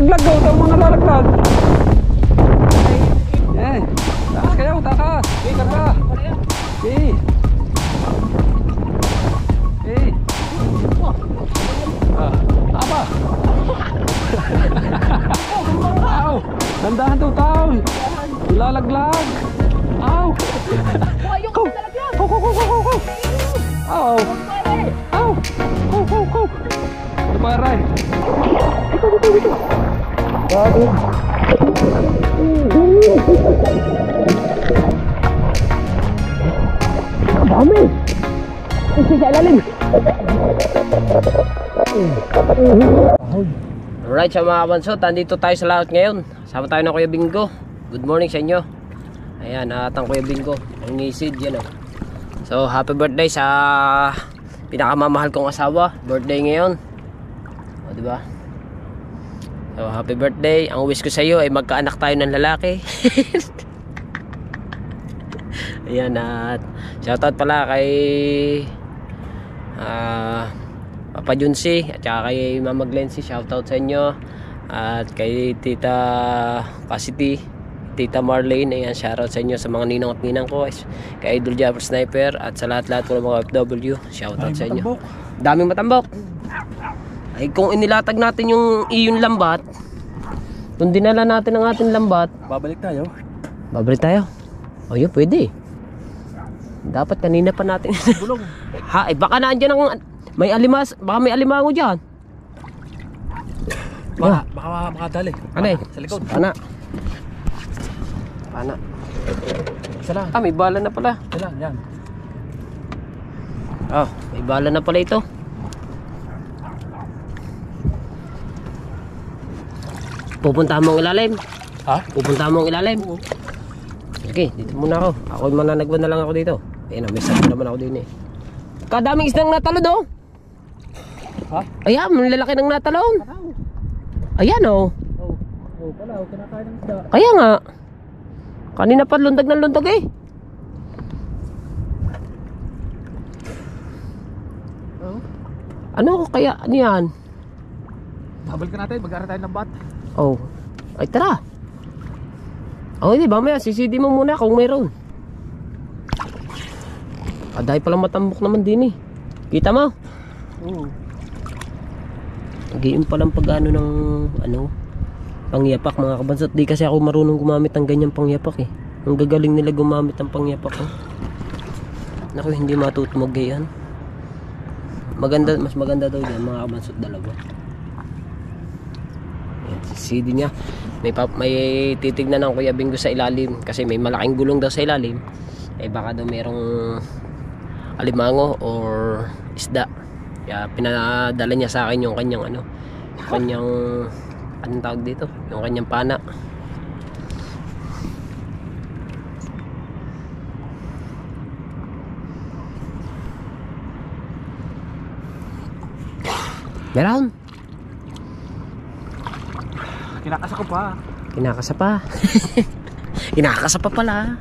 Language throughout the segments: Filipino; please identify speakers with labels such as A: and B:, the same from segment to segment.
A: lalaglag daw. Ito mga lalaglag. Eh, takas kayo, takas. Eh, karga. Eh. Eh. Apa? Aw, dandahan daw tao. Lalaglag. Aw. Go. Go, go, go, go, go, go. Aw. Aw. Go, go, go. Ano ba, Ray? Ito. Bakit? Ang dami. Kasi sa ilalim.
B: Alright, sa mga kabansot, andito tayo sa laot ngayon. Sama tayo ng Kuya Bingo. Good morning sa inyo. Ayan, at ang Kuya Bingo, ang nisid, yan o. So, happy birthday sa pinakamamahal kong asawa. Birthday ngayon. O, diba? So, happy birthday. Ang wish ko sa iyo ay magkaanak tayo ng lalaki. Ayan, at shoutout pala kay Papa Junsi at saka kay Mama Glency, shoutout sa inyo. At kay Tita Cassidy, Tita Marlene, ayan, shoutout sa inyo, sa mga ninong at ninang ko, kay Idol Jabber Sniper, at sa lahat-lahat ko ng mga FW, shoutout sa inyo. Daming matambok. Ay, kung inilatag natin yung iyon lambat, kung dinala natin ang ating lambat,
A: Babalik tayo.
B: babalik tayo. O yun, pwede. Dapat kanina pa natin.
A: Bulong.
B: Ha, eh baka naandyan ang may alimas, baka may alimango dyan.
A: Baka makadali.
B: Ano eh?
A: Sa likod.
B: Pana.
A: Isa lang.
B: Ah, may bala na pala.
A: Isa lang, yan.
B: Ah, may bala na pala ito. Pupunta mo ang ilalim.
A: Ha?
B: Pupunta mo ang ilalim.
A: Oo.
B: Sige, dito muna ako. Ako mananagban na lang ako dito. Ayun, may sabi naman ako din eh. Kadaming isdang natalon oh.
A: Ha?
B: Ayan, lalaki ng natalon. Ayan oh.
A: Oh, pala, kinakain ng isda.
B: Kaya nga. Kanina pa lundag ng lundag eh.
A: Oh.
B: Ano kaya ano yan?
A: Babalik ka natin, mag-aaral tayo ng bat.
B: Oh. Ay tara. Oh, hindi ba maya sisidi mo muna kung mayroon. Dahil pala matambok naman din eh. Kita mo?
A: Oo.
B: Giim palang pag-ano ng ano, pangyapak mga kabansot. Di kasi ako marunong gumamit ng ganyang pangyapak eh. Ang gagaling nila gumamit ng pangyapak oh. Naku, hindi matutumog gayan. Maganda, mas maganda daw dyan mga kabansot, dalawa. Ayan, si CD niya. May titignan ng Kuya Bingo sa ilalim kasi may malaking gulong daw sa ilalim. Eh baka daw merong alimango or isda. Kaya pinadala niya sa akin yung kanyang ano, anong tawag dito? Yung kanyang pana. Meron.
A: Kinakasa ko pa.
B: Kinakasa pa. Kinakasa pa pala.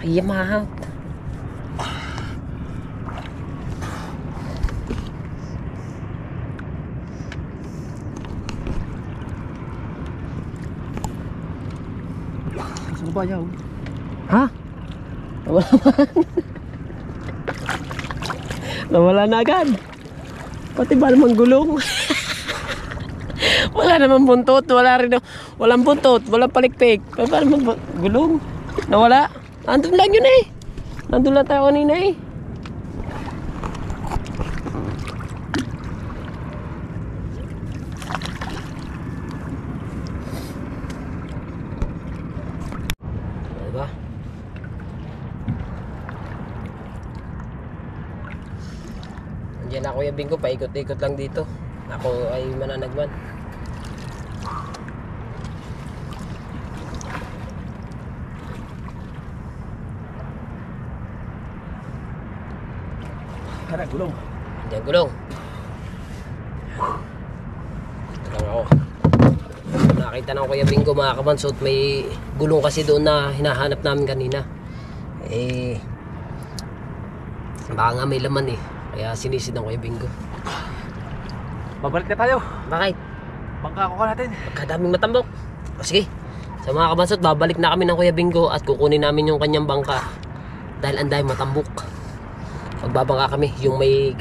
B: Ay, mahat.
A: Saan ba yaw?
B: Ha? Nawala man. Nawala na agad. Pati ba namang gulong? Wala namang buntot. Wala rin. Walang buntot. Walang palikpik. Paano namang gulong? Nawala. Nandun lang yun eh. Nandun lang tayo kanina eh. Diba? Andiyan na Kuya Bingo. Paikot-ikot lang dito. Ako ay mananagman.
A: Tara, gulong.
B: Andiyan gulong. Ito lang ako. Nakita ng Kuya Bingo mga kabansot, may gulong kasi doon na hinahanap namin kanina. Eh baka nga may laman eh. Kaya sinisid ng Kuya Bingo.
A: Babalik na tayo.
B: Bakit?
A: Bangka ko natin.
B: Pagkadaming matambok. O sige. Sa mga kabansot, babalik na kami ng Kuya Bingo at kukunin namin yung kanyang bangka. Dahil ang daming matambok. Magbabangka kami. Yung may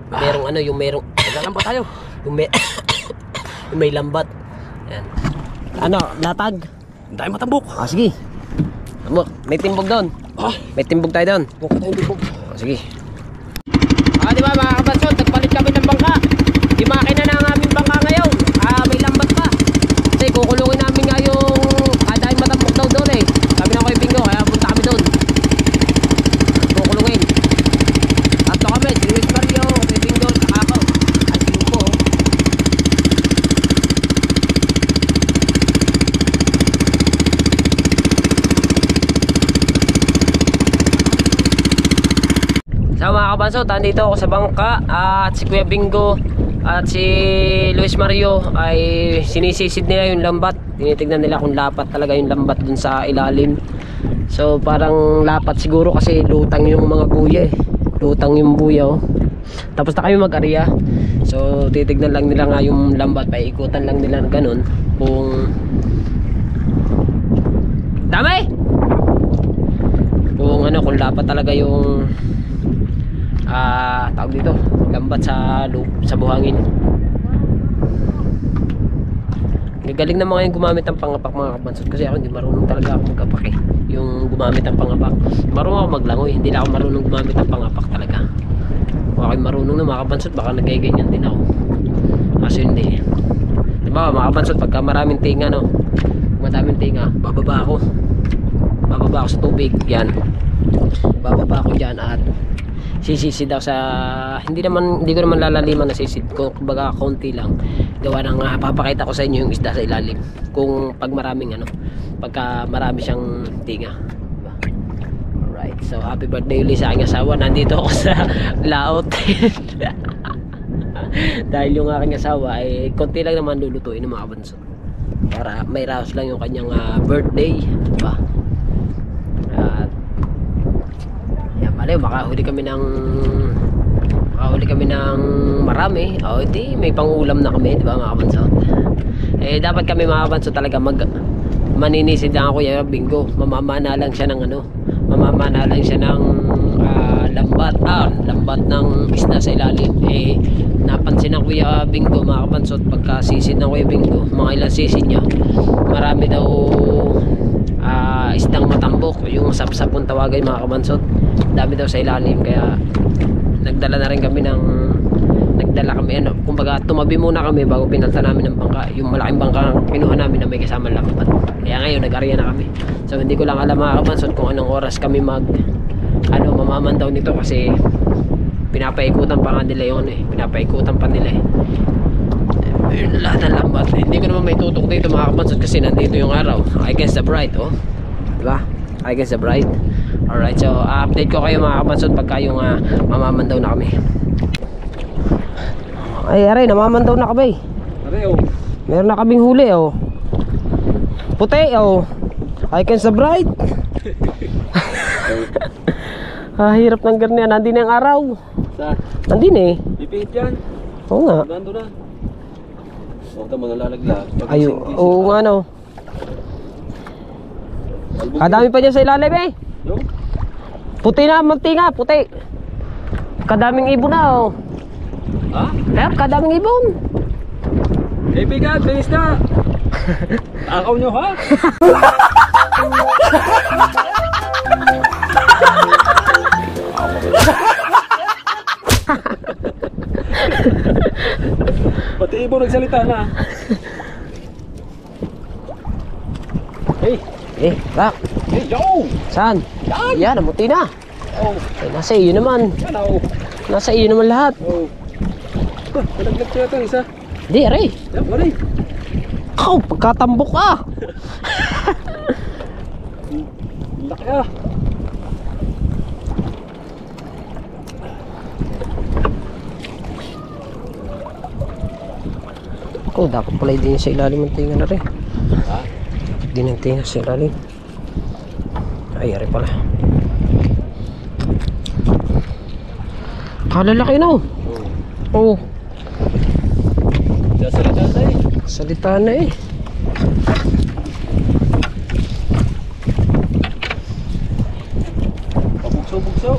B: merong ano, yung merong
A: Lambat tayo.
B: yung may yung may lambat. Yan. Ano, latag.
A: Ang dami matambok.
B: Ah, sige. Tambok, may timbog doon. May timbog tayo doon.
A: Buka tayo timbog.
B: Ah, sige. Ah, di ba mga kabansot, nagpalit kami ng bangka. Di makina na ang aming bangka ngayon. Ah, may lambat pa. Kasi kukulungin namin nga yung dahil matambok daw doon eh. Kami na Kuya Bingo, kaya punta kami doon. Kukulungin. Tatlo kami, si Luis Mario, Kuya Bingo, saka ako. At yung po. So mga kabansot, nandito ako sa bangka at si Kuya Bingo at si Luis Mario ay sinisisid nila yung lambat. Tinitignan nila kung lapat talaga yung lambat dun sa ilalim. So parang lapat siguro kasi lutang yung mga buya eh. Lutang yung buya oh. Tapos na kami mag-ariya. So titignan lang nila nga yung lambat. Paikutan lang nila ganun kung dami! Kung ano, kung lapat talaga yung tawag dito, lambat sa buhangin. Galing na mga yung gumamit ng pangapak mga kabansot, kasi ako hindi marunong talaga ako mag-apak eh. Yung gumamit ng pangapak, marunong ako maglangoy, hindi lang ako marunong gumamit ng pangapak talaga. Kung ako'y marunong na mga kabansot, baka nagkaganyan din ako. Kaso hindi. Diba mga kabansot, pagka maraming tinga no, madaming tinga, bababa ako sa tubig, yan. Bababa ako dyan at sisisid daw sa hindi ko naman lalaliman na sisid ko, kumbaga konti lang gawa ng papakita ko sa inyo yung isda sa ilalim kung pag maraming ano, pagka marami siyang tinga, diba? Alright, so happy birthday ulit sa aking asawa. Nandito ako sa laot dahil yung aking asawa ay konti lang naman lulutuin ng mga kabanso para may raos lang yung kanyang birthday, diba? Malay, makahuli kami ng marami. O di may pangulam na kami, di ba mga kabansot? Eh dapat kami mga kabansot talaga maninisid lang ako Kuya Bingo. Mamamana lang siya ng lambat ng isda sa ilalim. Eh napansin ng Kuya Bingo mga kabansot, pagka sisid ng Kuya Bingo, mga ilang sisid niya, marami daw isdang matambok, yung sapsapong tawagay mga kabansot, dami daw sa ilalim. Kaya nagdala kami ano, kumbaga tumabi muna kami bago pinalta namin ng bangka, yung malaking bangka kinuha namin na may kasama lambat. Kaya ngayon nag-ariya na kami. So hindi ko lang alam mga kabansot kung anong oras kami mamamandaw nito, kasi pinapaikutan pa nga nila yung pinapaikutan pa nila yung lahat ng lambat. Hindi ko naman may tutok dito mga kabansot kasi nandito yung araw against the bright, oh, diba? Against the bright. Alright, so update ko kayo mga kabansot pagka yung mamamandaw na kami. Ay aray, namamandaw na kami.
A: Aray oh.
B: Meron na kaming huli oh. Puti oh. Against the bright. Hirap ng ganyan. Nandun na yung araw.
A: Saan?
B: Nandun eh.
A: Pipihit yan.
B: Oo nga.
A: Nandun na. O, tama nalalaglag.
B: Ay, oo nga no. Kadami pa dyan sa ilalim eh.
A: Yung?
B: Puti na, munti nga, puti. Kadaming ibon na oh.
A: Ha?
B: Kaya kadaming ibon.
A: Kaibigan, bilis na. Takaw nyo ha? Pati ibon nagsalita na. Hey!
B: Bak.
A: Hey, yo!
B: Saan? Yan, namuti na.
A: Oh,
B: Ay, nasa iyo naman.
A: yan oh.
B: Nasa iyo naman lahat.
A: Oh. Nalaglag ko yata ang isa.
B: Di, aray.
A: Yan, wala eh.
B: Pagkatambok ka.
A: Laki ah.
B: Dapat pala din sa ilalim ng tinga na rin.
A: Ha?
B: Din ang tinga sa ilalim. Ay, aray pala. Kalalaki no. Oo.
A: Salita na eh.
B: Salita na eh.
A: Bugso.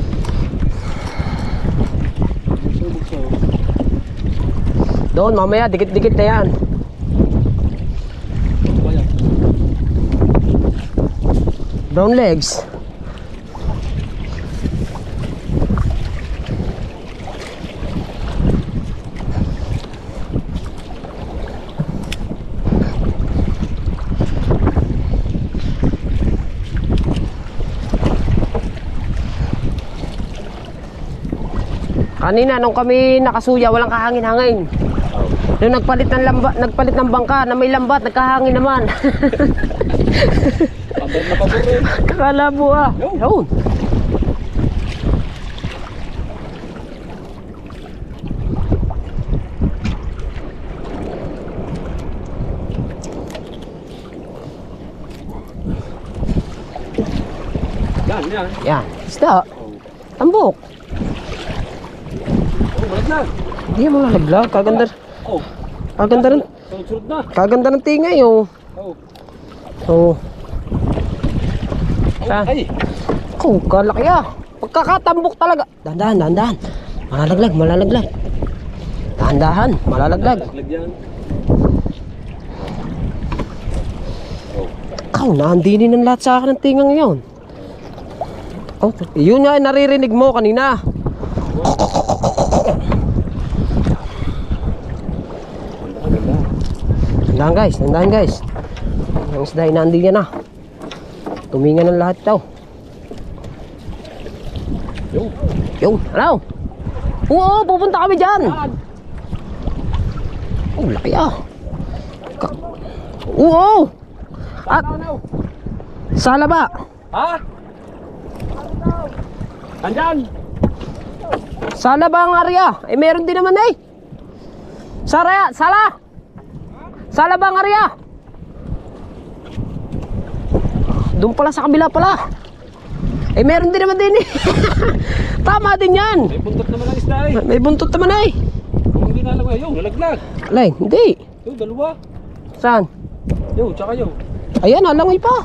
B: Doon mamaya, dikit-dikit na yan. Brown legs. Kanina nung kami nakasuya, walang kahangin-hangin. Nung nagpalit ng bangka na may lambat, nagkahangin naman.
A: Pabor na pabor eh.
B: Kakalabo ah. Yun.
A: Yan.
B: Yan. Isda. Tambok.
A: Balat na.
B: Hindi mo nalaglag. Kaganda. Kaganda rin.
A: Sunod na.
B: Kaganda ng tingay oh. Oh.
A: Ay.
B: Oh, kalaki ah. Pagkakatambok talaga. Dahan-dahan. Malalaglag. Dahan-dahan, malalaglag.
A: Lagyan.
B: Naandinin ng lahat sa akin ng tingang yun. Oh, yun nga naririnig mo kanina. Tandaan guys. Ang isda inaandi niya na. Tumingan ng lahat daw. Yo, ano? Oo, pupunta kami dyan. Oh, laki ah. Oo. At sala ba?
A: Ha? Andyan.
B: Sala ba ang area? Eh meron din naman eh. Sala. Sala ba ang area? Doon pala sa kabila pala. Eh meron din naman din eh. Tama din yan.
A: May buntot naman ang isda eh.
B: May buntot naman eh.
A: Kung hindi nalagay, nalaglag.
B: Alay, hindi.
A: Dalawa.
B: Saan?
A: Tsaka
B: Ayan, alangoy pa.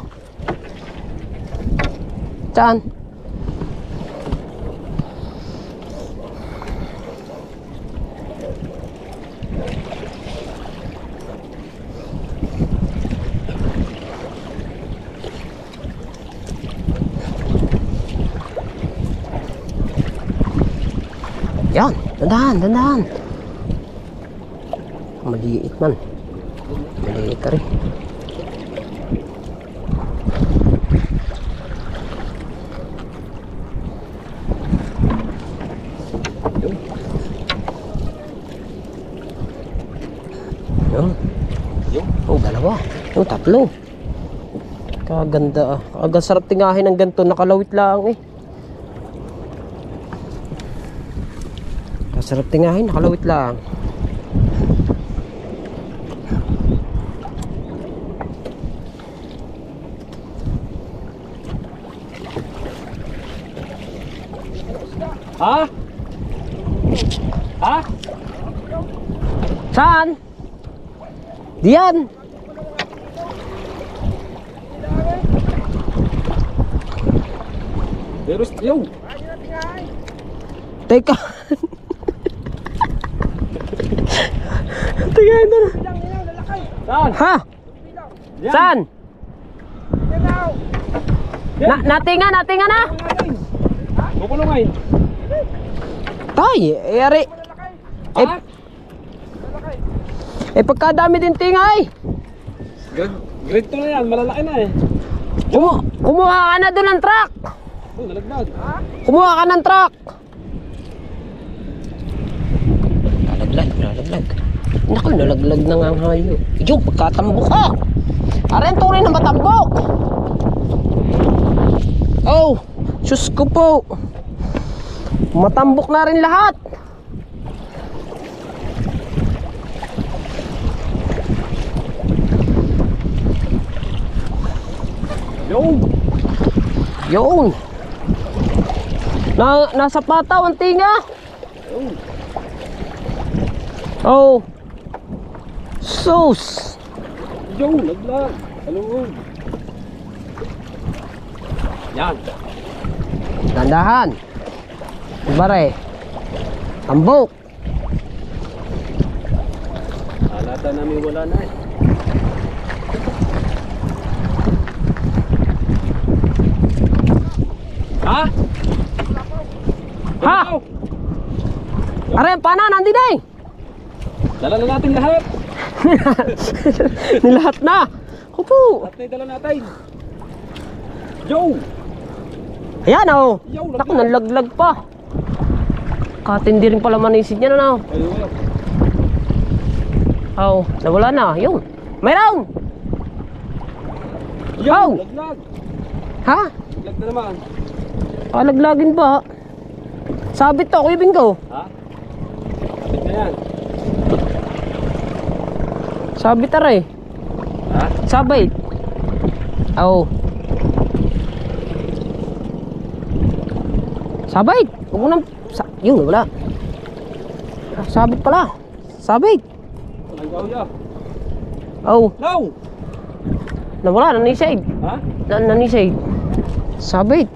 B: Saan? Yan, dandahan. Maliit man. Maliit ka rin. Oh, dalawa. Oh, tatlo. Kaganda ah. Agad sarap tingahin ng ganito. Nakalawit lang eh. Kasarap tingahin. Nakalawit lang.
A: Ha?
B: Saan? Diyan.
A: Pero
B: Teka. Tingnan na.
A: Saan?
B: Ha? Saan? Natinga na.
A: Kukulungay.
B: Tay, ari. Pagkadami din tingay.
A: Grade 2 na yan, malalaki na eh.
B: Kumuha ka na doon ng truck.
A: Nalaglag.
B: Kumuha ka ng truck. Nalaglag. Naku, nalaglag na nga ang hayo. Yung pagkatambok ka. Aray, tunay na matambok. Oh, Diyos ko po. Matambok na rin lahat. Yun. Nasa pataw ang tinga. Oh. Sus!
A: Yo, laglag. Talong. Yan.
B: Dandahan. Bare. Tambok.
A: Alata namin wala na eh. Ha?
B: Ha? Are, pana, nandito eh.
A: Dala na natin lahat.
B: Nilahat na. Kupo.
A: Lahat na yung dala natin. Yo!
B: Ayan oh.
A: Yo,
B: Naku, nalaglag pa. Katindi rin pala manisid niya na.
A: Ayun.
B: Oh, nawala na. Yun. Mayroon.
A: Yo!
B: Ow!
A: Laglag.
B: Ha?
A: Laglag na naman.
B: Laglaggin ba? Sabit to, Kuya Bingo.
A: Ha? Kapit na yan.
B: Sabit aray.
A: Ha?
B: Sabit. Oh. Sabit. Huwag mo nang... Yun, wala. Sabit pala. Sabit.
A: Walang gawya.
B: Oh.
A: No!
B: Nawala, nanisade.
A: Ha?
B: Nanisade. Sabit.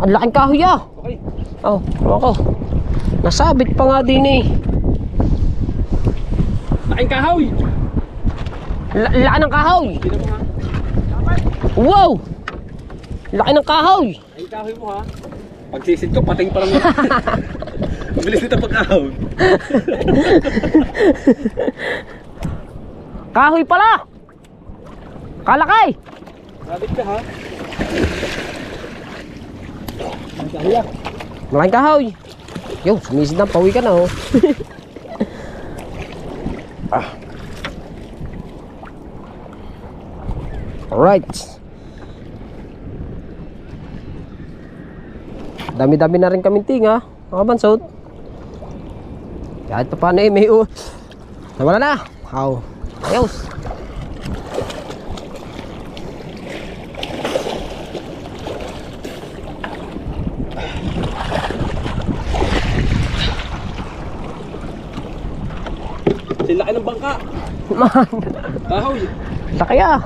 B: Ang laking kahoy ah.
A: Okay.
B: Oh, ako. Nasabit pa nga din eh.
A: Laking kahoy!
B: Laki ng kahoy.
A: Hindi na mo ha?
B: Wow! Laki ng kahoy.
A: Laking kahoy mo ha? Pag sisid ko, pating pa lang yan. Mabilis nito pag-ahon.
B: Kahoy pala. Kalakay.
A: Sabit ka ha? Ang kahoy ah.
B: Malaking kahoy. Yo, sumisid na. Pawi ka na oh. Alright. Dami-dami na rin kaming tinga, mga bansot. Kahit pa paano eh, may nawala na. How? Ayos.
A: Sila laki ng bangka.
B: Man,
A: Kahoy.
B: laki ah.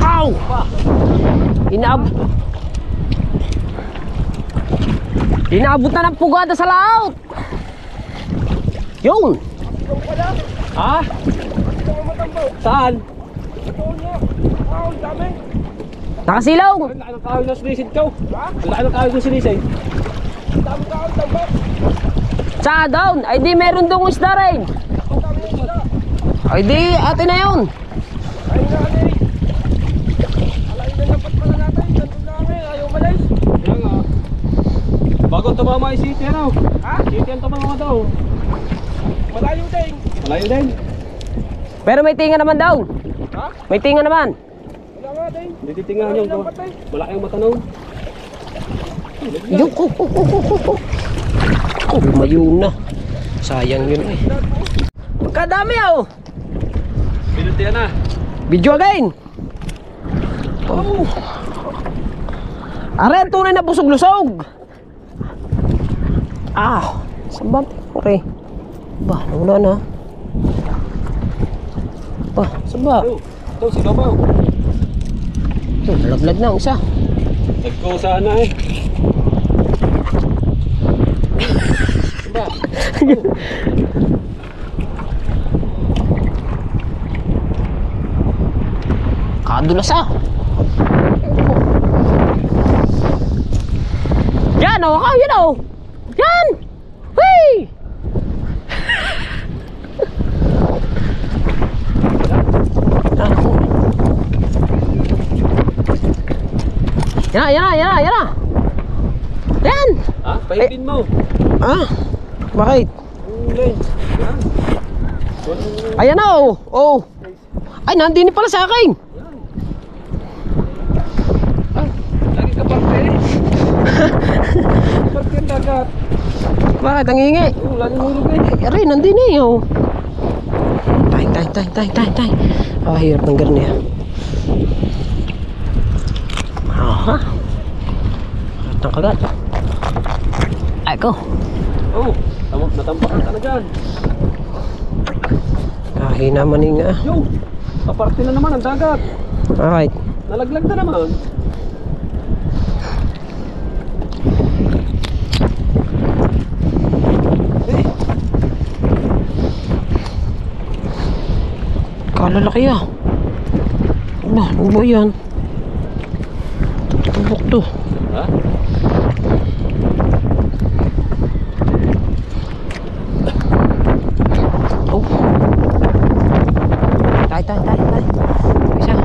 B: Ow! Inaabot na ng pugada sa laot. Yun.
A: Ha? Saan?
B: Nakasilaw.
A: Ang laki ng kahoy na sinisid ko. Ang laki ng kahoy na sinisid.
B: Sa down. Ay di meron dong isda rin. Ay di atin na yun.
A: Yan nga. Bago tumama yung city ano? Ha? City ang tumama daw. Malayo din. Malayo din.
B: Pero may tinga naman daw.
A: Ha?
B: May tinga naman.
A: Wala nga din. Hindi titingahan yung malaki ang matanaw.
B: Yung lumayo na. Sayang yun eh. Pagkadami oh.
A: Pinuti yan na.
B: Video again. Oh. Are, ang tunay na busog-lusog. Ah, saan okay. Ba, nawala na. Ba, saan ba?
A: Ito, si Babaw.
B: Ito, nalaglag na ang isa.
A: Nagkusa na eh. Ba?
B: Kadulas ah. Yan oh, yan oh. Yan. Hey! Yan na. Yan.
A: Ha? Pahibin mo.
B: Ah, bakit?
A: Ulay. Yan.
B: Ayan na oh. Oh. Ay, nandini pala sa akin.
A: Lagi ka parte eh. Parte ang dagat.
B: Bakit? Ang hingi.
A: Oo, lagi hulog eh.
B: Aray, nandini oh. Tay. Ah, hirap ng garni ah. ha? Ang kagat. Ay ko.
A: Oh, natambakan ka na dyan.
B: Kahina maninga.
A: Yo, kaparte na naman ang dagat.
B: Alright.
A: Nalaglag na naman.
B: Kalalaki ah. Ano ba yan? Tubok to.
A: Ha?
B: Oh. Tay. Isa.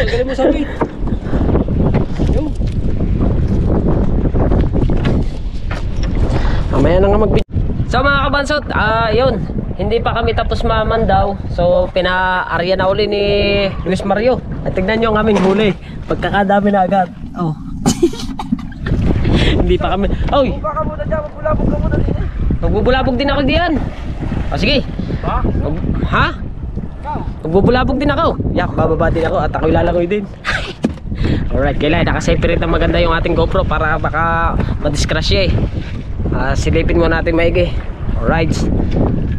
A: Galing mo sa wait. Yo.
B: Mamaya na nga So mga kabansot, yun. Hindi pa kami tapos mamandaw. So pina-arya na uli ni Luis Mario. At tignan nyo ang aming huli. Pagkakadami na agad. Oh. Hindi pa kami. Oy!
A: Baka muna dyan, magbulabog ka muna din eh.
B: Magbubulabog din ako diyan. O sige.
A: Ha?
B: Ha? Magbubulabog din ako. Yak, bababa din ako at ako'y lalangoy din. Alright, kailangan nakaseparate na maganda yung ating GoPro para baka madiskrasya eh. Silipin mo natin maigi. Alright.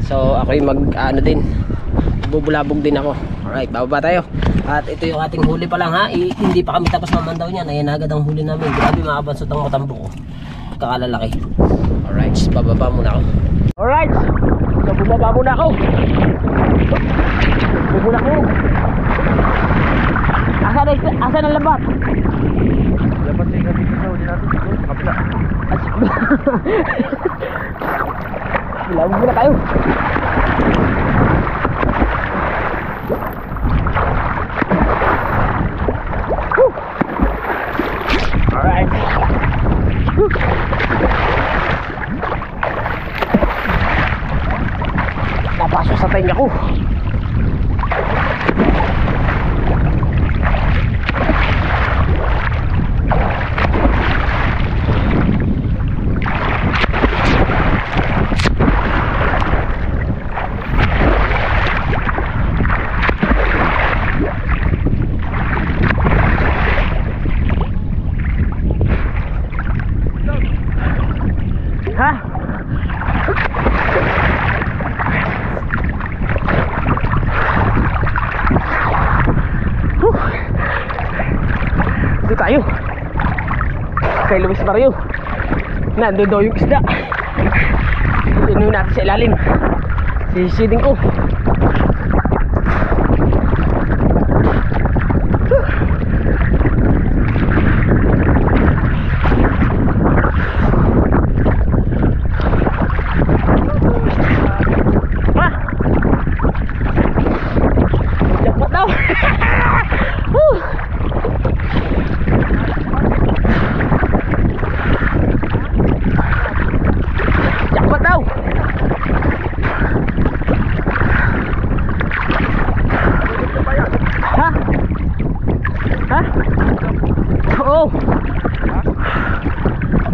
B: So ako'y din. Magbubulabog din ako. Alright, bababa tayo. At ito yung ating huli pa lang ha. Hindi pa kami tapos mamandaw niyan. Ayan agad ang huli namin. Grabe mga kabansot ang matambo ko. Kakalalaki. Alright, bababa muna ako. Alright. So bumaba muna ako. Bubula ko. Asan ang labat?
A: Dapat tingnan dito sa uli natin. Sa kapila.
B: Bilawag muna tayo. Alright. Napasok sa tenga ko. Ha? Dito tayo kay Luis Mario. Nandun daw yung isda. Inuwi natin sa ilalim. Sisiding ko.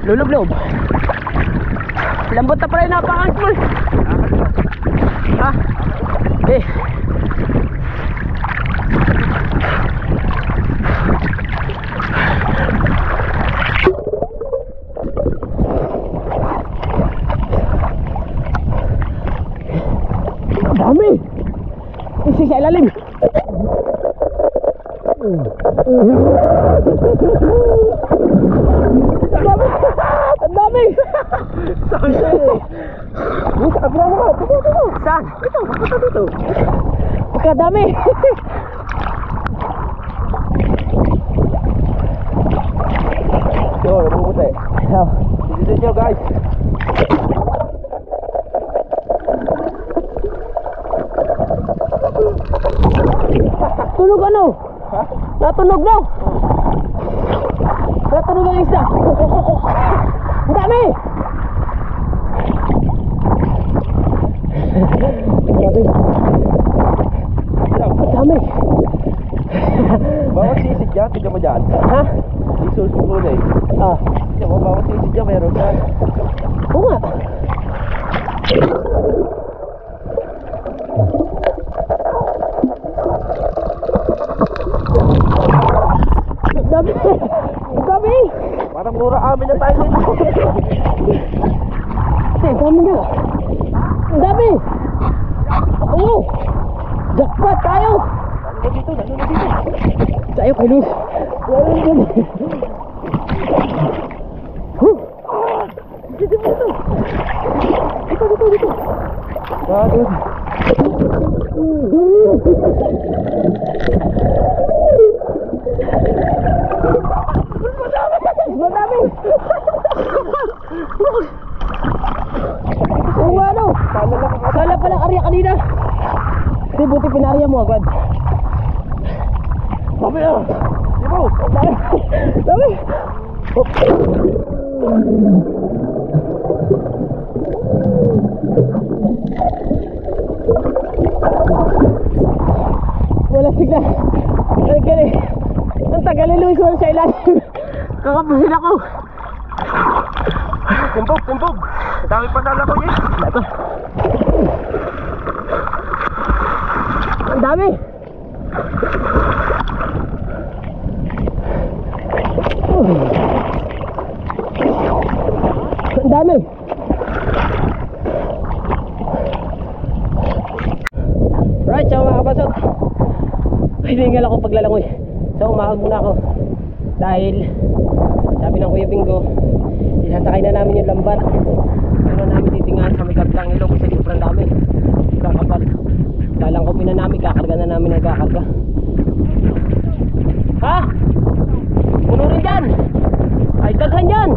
B: Lulublob. Lambot na pala yung napakan mo. Ha? Eh. Dami. Isi sa ilalim. Ang dami! Saan siya eh? Sabi na naman, dito. Saan? Dito, papunta dito. Pagkadami! Yo, nabubuti. Dito nyo guys. Tunog ano? Ha? Natunog mo? Natunog ang isda. Ang dami! Ang dami!
A: Bawat sisig dyan, tignan mo dyan.
B: Ha?
A: Diesel si Kulay.
B: Ah.
A: Hindi ako ba kasi si Jack meron ka.
B: Oo nga. Dami! Dami!
A: Parang mura amin na tayo nito.
B: Dami na! Ang dami! Oo! Jackpot tayo!
A: Nandun dito, nandun dito.
B: Tayo kay Luz! Wala dyan! Huh! Dito, dito! Dito, dito, dito!
A: Bago.
B: Madami! Oo nga no! Sala pa lang area kanina! Hindi, buti pinarya mo agad.
A: Dami na. Dibo.
B: Dami! Dami! Wala sigla. Ay, kaya ang tagal ni Luis wala sa ilalim. Kakapusin ako.
A: Timbog, timbog. Dami pa dala ko niya.
B: Ito. Ang dami. Ang dami. Right, so mga kapasot, hiningal ako paglalangoy. So umahag muna ako dahil sabi ng Kuya Bingo, isasakay na namin yung lambat. Ano namin titingan sa may kablang ilog kasi sobrang dami. Sobrang kapal. Dalang ko na namin, kakarga na namin ang kakarga. Ha? Puno rin dyan. Ay, daghan dyan.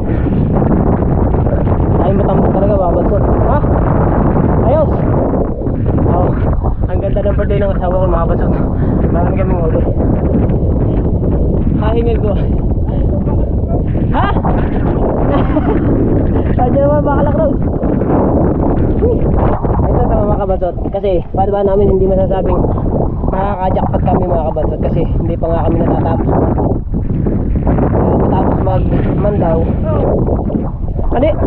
B: Ay, matambok talaga babansot. Ha? Ayos. Oh, ang ganda ng birthday ng asawa ko mga bansot. Marami kaming huli. Hahingal ko. Ha? Sadya naman bakalak Rose. Ito sa mga kabansot. Kasi paano ba namin hindi masasabing makaka-jackpot kami mga kabansot. Kasi hindi pa nga kami natatapos. Tapos magmandaw. Ano yun?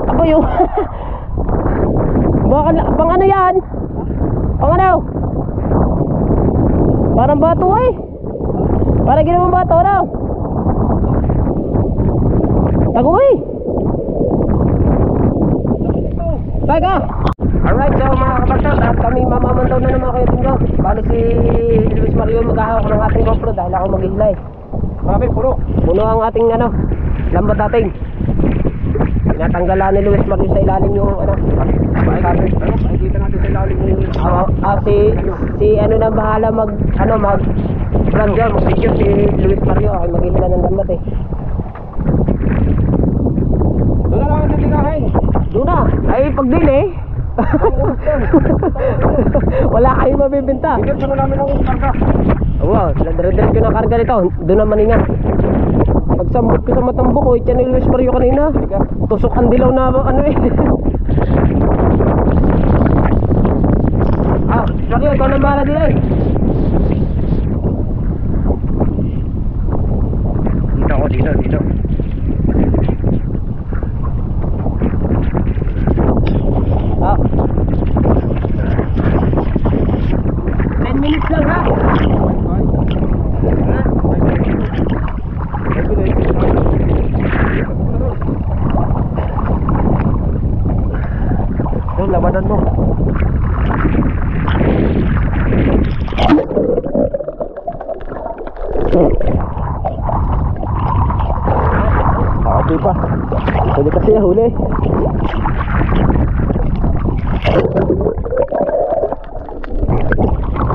B: Ako yung pang ano yan? Pang ano? Parang bato eh. Parang ginawang bato ano? Tagoy! Teka! Alright, so mga kabansot, at kami mamamandaw na naman kayo tinggaw. Bali si Luis Mario maghahawak ng ating GoPro dahil ako mag-ihlay.
A: Marami, puno.
B: Puno ang ating ano, lambat natin. Natanggalan ni Luis Mario sa ilalim yung ano.
A: Makikita natin sa ilalim yung...
B: Si ano na bahala mag vlog dyan, mag-video si Luis Mario. Ako mag-ihila ng lambat eh.
A: Doon na lang ang tinahin.
B: Doon na, ay pag din eh. Wala kayong mabibinta.
A: Bigyan sa namin ang karga.
B: Wow, dire-dire ko na karga nito. Doon naman ingat. Pagsambot ko sa matambok ko, ityan ni Luis Mario kanina. Tusok ang dilaw na ano eh. Ah, Mario, ikaw nang bahala din eh.
A: Dito.
B: Ah. 10 minutes lang ha.
A: Yung labanan mo. Nakati pa. Pwede kasi huli.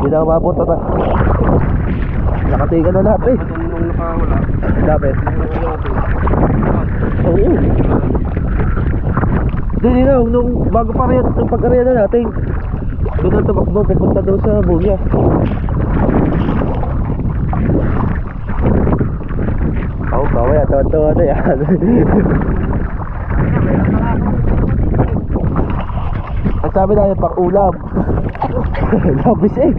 A: Hindi na umabot ata. Nakatiga na lahat eh. Nung nakawala. Dapat. Oo. Hindi na, nung bago pa rin ang pag-area na natin. Doon ang tumakbo, pupunta doon sa Buya. Oo, kaway, atawa-tawa na yan. Ang sabi namin, pang ulam. Labis eh.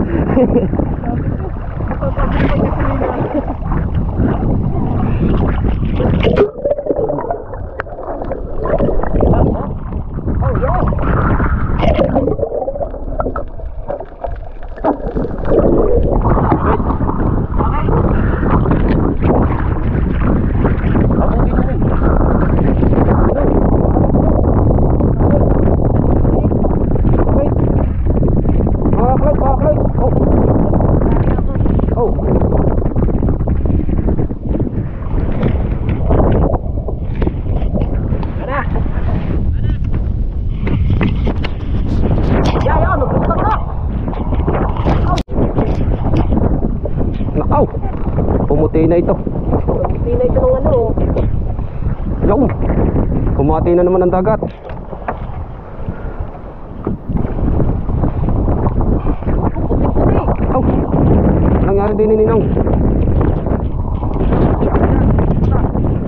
A: Nakaw! Pumuti na ito.
B: Pumuti na ito ng ano.
A: Yung! Pumati na naman ang dagat.
B: Puti-puti.
A: Aw! Anong nangyari din ni Ninong?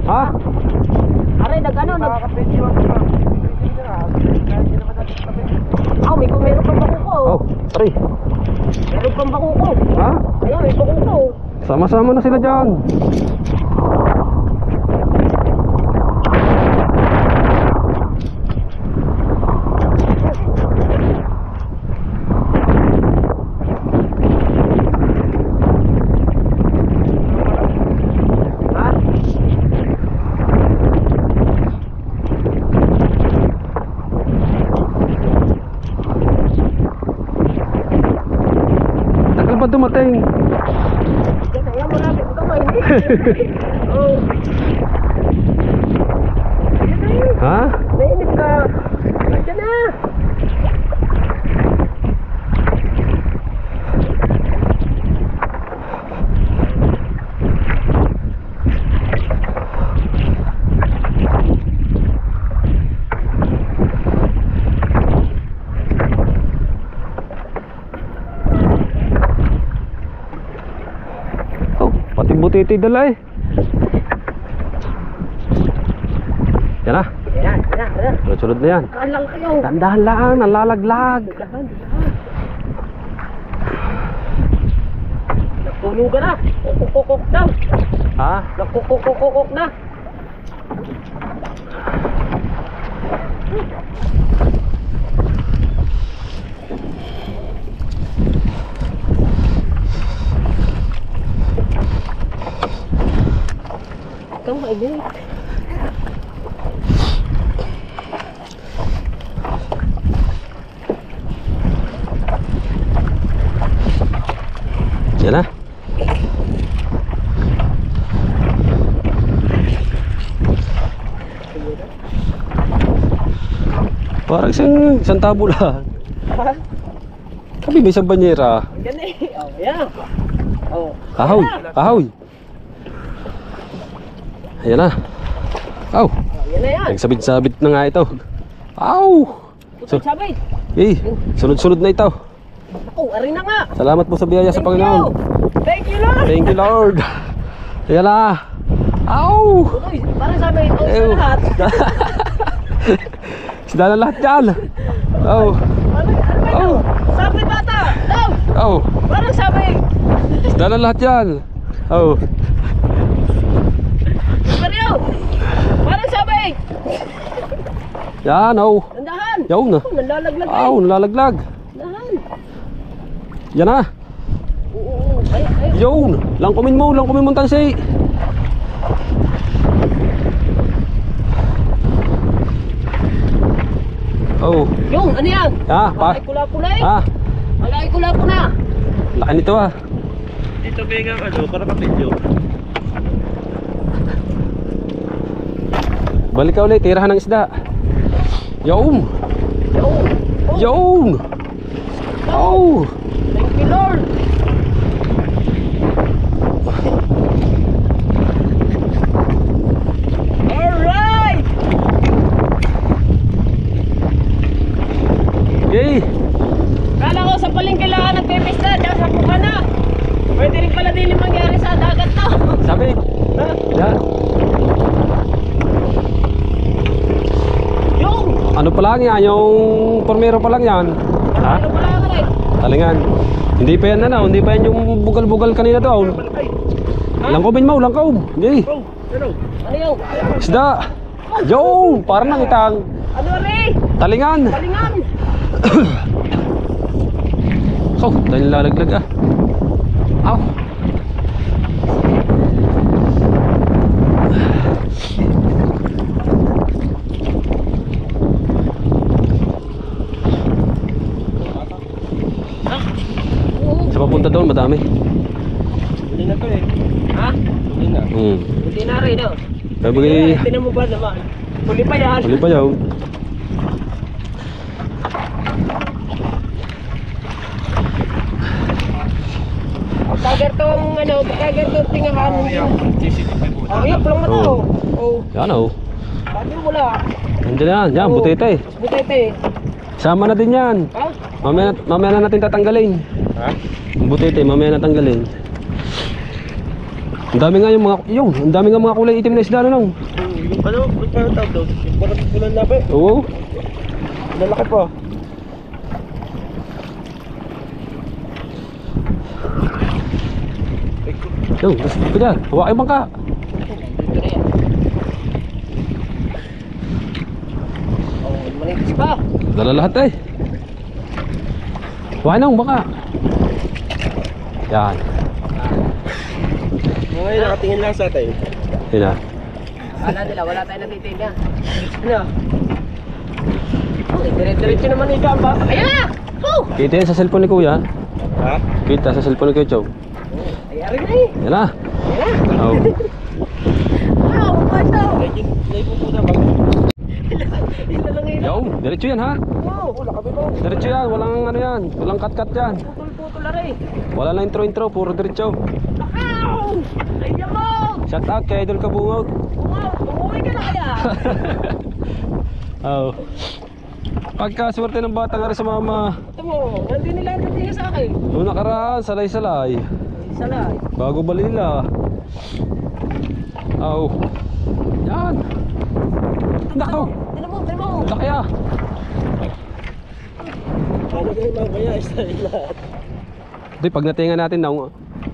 A: Ha?
B: Aray, nag-ano, meron pang bakuko.
A: Oh, sorry.
B: Meron pang bakuko.
A: Ha?
B: Ayan, may bakuko.
A: Sama-sama na sila dyan. Tagal ba dumating?
B: Ayan, marami. Ito ba, hindi? Oh. Ayan na yun.
A: Ha?
B: Nainip ka. Ayan na.
A: Oh, pati butiti dala eh. Yan na.
B: Ayan.
A: Sunod na yan.
B: Kalang kayo.
A: Dandahan lang, nalalaglag.
B: Nagtulugan na. Kukukukuk na.
A: Ha?
B: Nagkukukukuk na. Ikaw mainit.
A: Yan na. Parang isang tabo lang.
B: Ha?
A: Sabi may isang banyera.
B: Yan eh. Oh, yan. Oh.
A: Kahoy, kahoy. Ayan na. Aw,
B: Oh, yan na yan.
A: nagsabit-sabit na nga ito. Aw.
B: Putol sabay.
A: Sunod-sunod na ito.
B: Ako, ari na nga.
A: Salamat po sa biyaya sa Panginoon.
B: Thank you, Lord.
A: Thank you, Lord. Ayan na. Aw.
B: Uy, parang sabay ito sa lahat.
A: Sila na lahat dyan. Aw.
B: Ano ito? Sabay bata. Daw.
A: Aw.
B: Parang sabay.
A: Sila na lahat dyan. Aw.
B: Karyo. Parang sabay.
A: Yan, aw.
B: Nandahan.
A: Yaw na.
B: Oh, nalalaglag.
A: Aw, nalalaglag.
B: Nandahan.
A: Yan na.
B: Oo. Ay.
A: Yun. Langkumin mo ang tansi. Oh.
B: Yung, ano yan?
A: Ah, pa.
B: Malaki kula-kulay.
A: Ah,
B: Malaki kula-kula.
A: laki nito ah.
C: Dito bigang ano, para ka-video.
A: Balik ka ulit, tirahan ng isda. Yun.
B: Yung.
A: Yun. Oh.
B: Thank you, Lord. Alright.
A: Okay.
B: Kala ko sa palengke lang nagpipista, diyan sa Bukana. Pwede rin pala din yung mangyari sa dagat to.
A: Sabi. Yan.
B: Yung.
A: Ano pa lang yan, yung pormero pa lang yan. Ha?
B: Ano pala ka rin?
A: Talingan. Hindi pa yan ano, hindi pa yan yung bugal-bugal kanina daw. Langkobin mo, langkob. Hindi.
C: Oh, ano?
B: Ano yun?
A: Isda. Yo, parang nang itang
B: Ano rin?
A: talingan.
B: Talingan!
A: Oh, tayo nilalaglag ah. Aw. Sa papunta doon, madami.
C: Huli na to eh.
B: Ha?
C: Huli na.
B: Hindi na rin, no?
A: Sabi,
B: Tinan mo ba naman? Huli pa yan.
A: huli pa yaw.
B: Pagkagar tong ano, pagkagar tong tingahan. Oh, iya, pulang mo to.
A: Oh.
B: Oh,
A: Yan oh.
B: sabi mo wala.
A: Nandiyan yan, yan,
B: Oh.
A: butete.
B: Butete.
A: Sama na din yan.
B: Ha?
A: Mamaya na natin tatanggalin.
C: Ha?
A: Ang butete, mamaya na tanggalin. Ang dami nga ang dami nga mga kulay itim na isda nung.
C: Ano? Ano pa yung tawag doon? Yung parang pulang labi.
A: Oo.
C: Lalaki pa.
A: Yo, ito dyan. Hawakin yung bangka.
B: Dito na yan. Oh, manipis pa.
A: Dala lahat eh. Hawakin na yung bangka. Yan.
C: Ngayon nakatingin lang sa atin.
A: Yun na.
B: Akala nila, wala tayo natitinda. Ano? Oh, dire-diretso naman ikaw ang bata. Ayan na! Oh!
A: Kita yan sa cellphone ni Kuya.
C: Ha?
A: Kita sa cellphone ni Kuya Chow.
B: Ayari na eh.
A: Yan na. Oh.
B: Wow, bato!
C: Live mo muna ba?
B: Ito lang yun.
A: Yo, diretso yan ha.
B: Wow!
A: Diretso yan, walang ano yan. Walang cut-cut yan.
B: Putol-putol na rin.
A: Wala na intro-intro, puro diretso.
B: Ow! Ayun mo!
A: Shout out kay Idol Kabungaw.
B: Wow! Umuwi ka na kaya?
A: Oh. Pagka swerte ng bata nga rin sa mama.
B: Ito mo, nandun nila ang natingin sa akin.
A: Noong nakaraan, salay-salay.
B: Isa lang.
A: Bago balila. Oh. Yan. Nako.
B: Tinan mo, tinan mo.
A: Laki ah.
C: Paano kayo mamaya? Istay lahat.
A: Di, pag natingan natin na,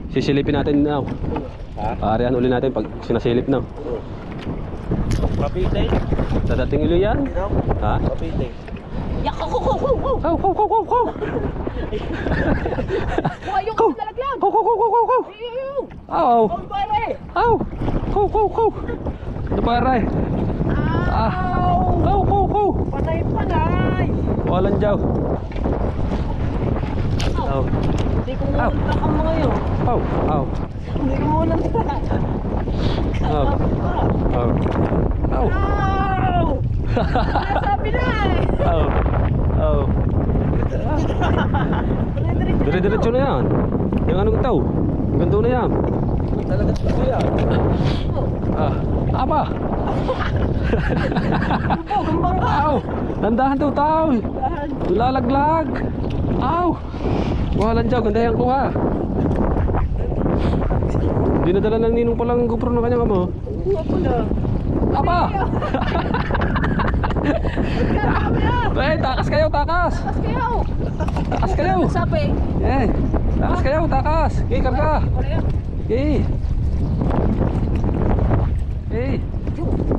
A: sisilipin natin na.
C: Ha?
A: Paarihan uli natin pag sinasilip na.
C: Papitay?
A: Dadating uli yan.
C: Sino?
A: Ha?
C: Papitay.
B: Yak, ko.
A: Kow, kow, kow, kow, kow.
B: Buka yung
A: Kow.
B: nalaglag.
A: Kow, kow, kow, kow, kow, kow.
B: Yung.
A: Aw.
B: Ang pare.
A: Aw. Kow, kow, kow. Ito pare. Ah. Kow, kow, kow.
B: Panay.
A: Walang jaw. Aw.
B: Hindi ko muna ang mga yun.
A: Aw. Aw.
B: Hindi ko muna
A: Aw. Aw. Aw.
B: Ow! Nasabi na eh.
A: Aw. Aw. Dire-diretso na yan. Yung anong itaw. Ganto na yan.
C: Talaga ito yan.
A: Ah. Apa?
B: Gumbang ka.
A: Aw. Nandahan daw tao. Lalaglag. Aw. Walang jaw. Ganda yan kuha. Dinadala ng ninong palang GoPro ng kanyang amo.
B: Ako na.
A: Apa? Eh, takas kayo, takas.
B: Tapos kayo.
A: Takas kayo.
B: Sabi.
A: Eh, takas kayo, takas. Okay, karga. Okay. Eh,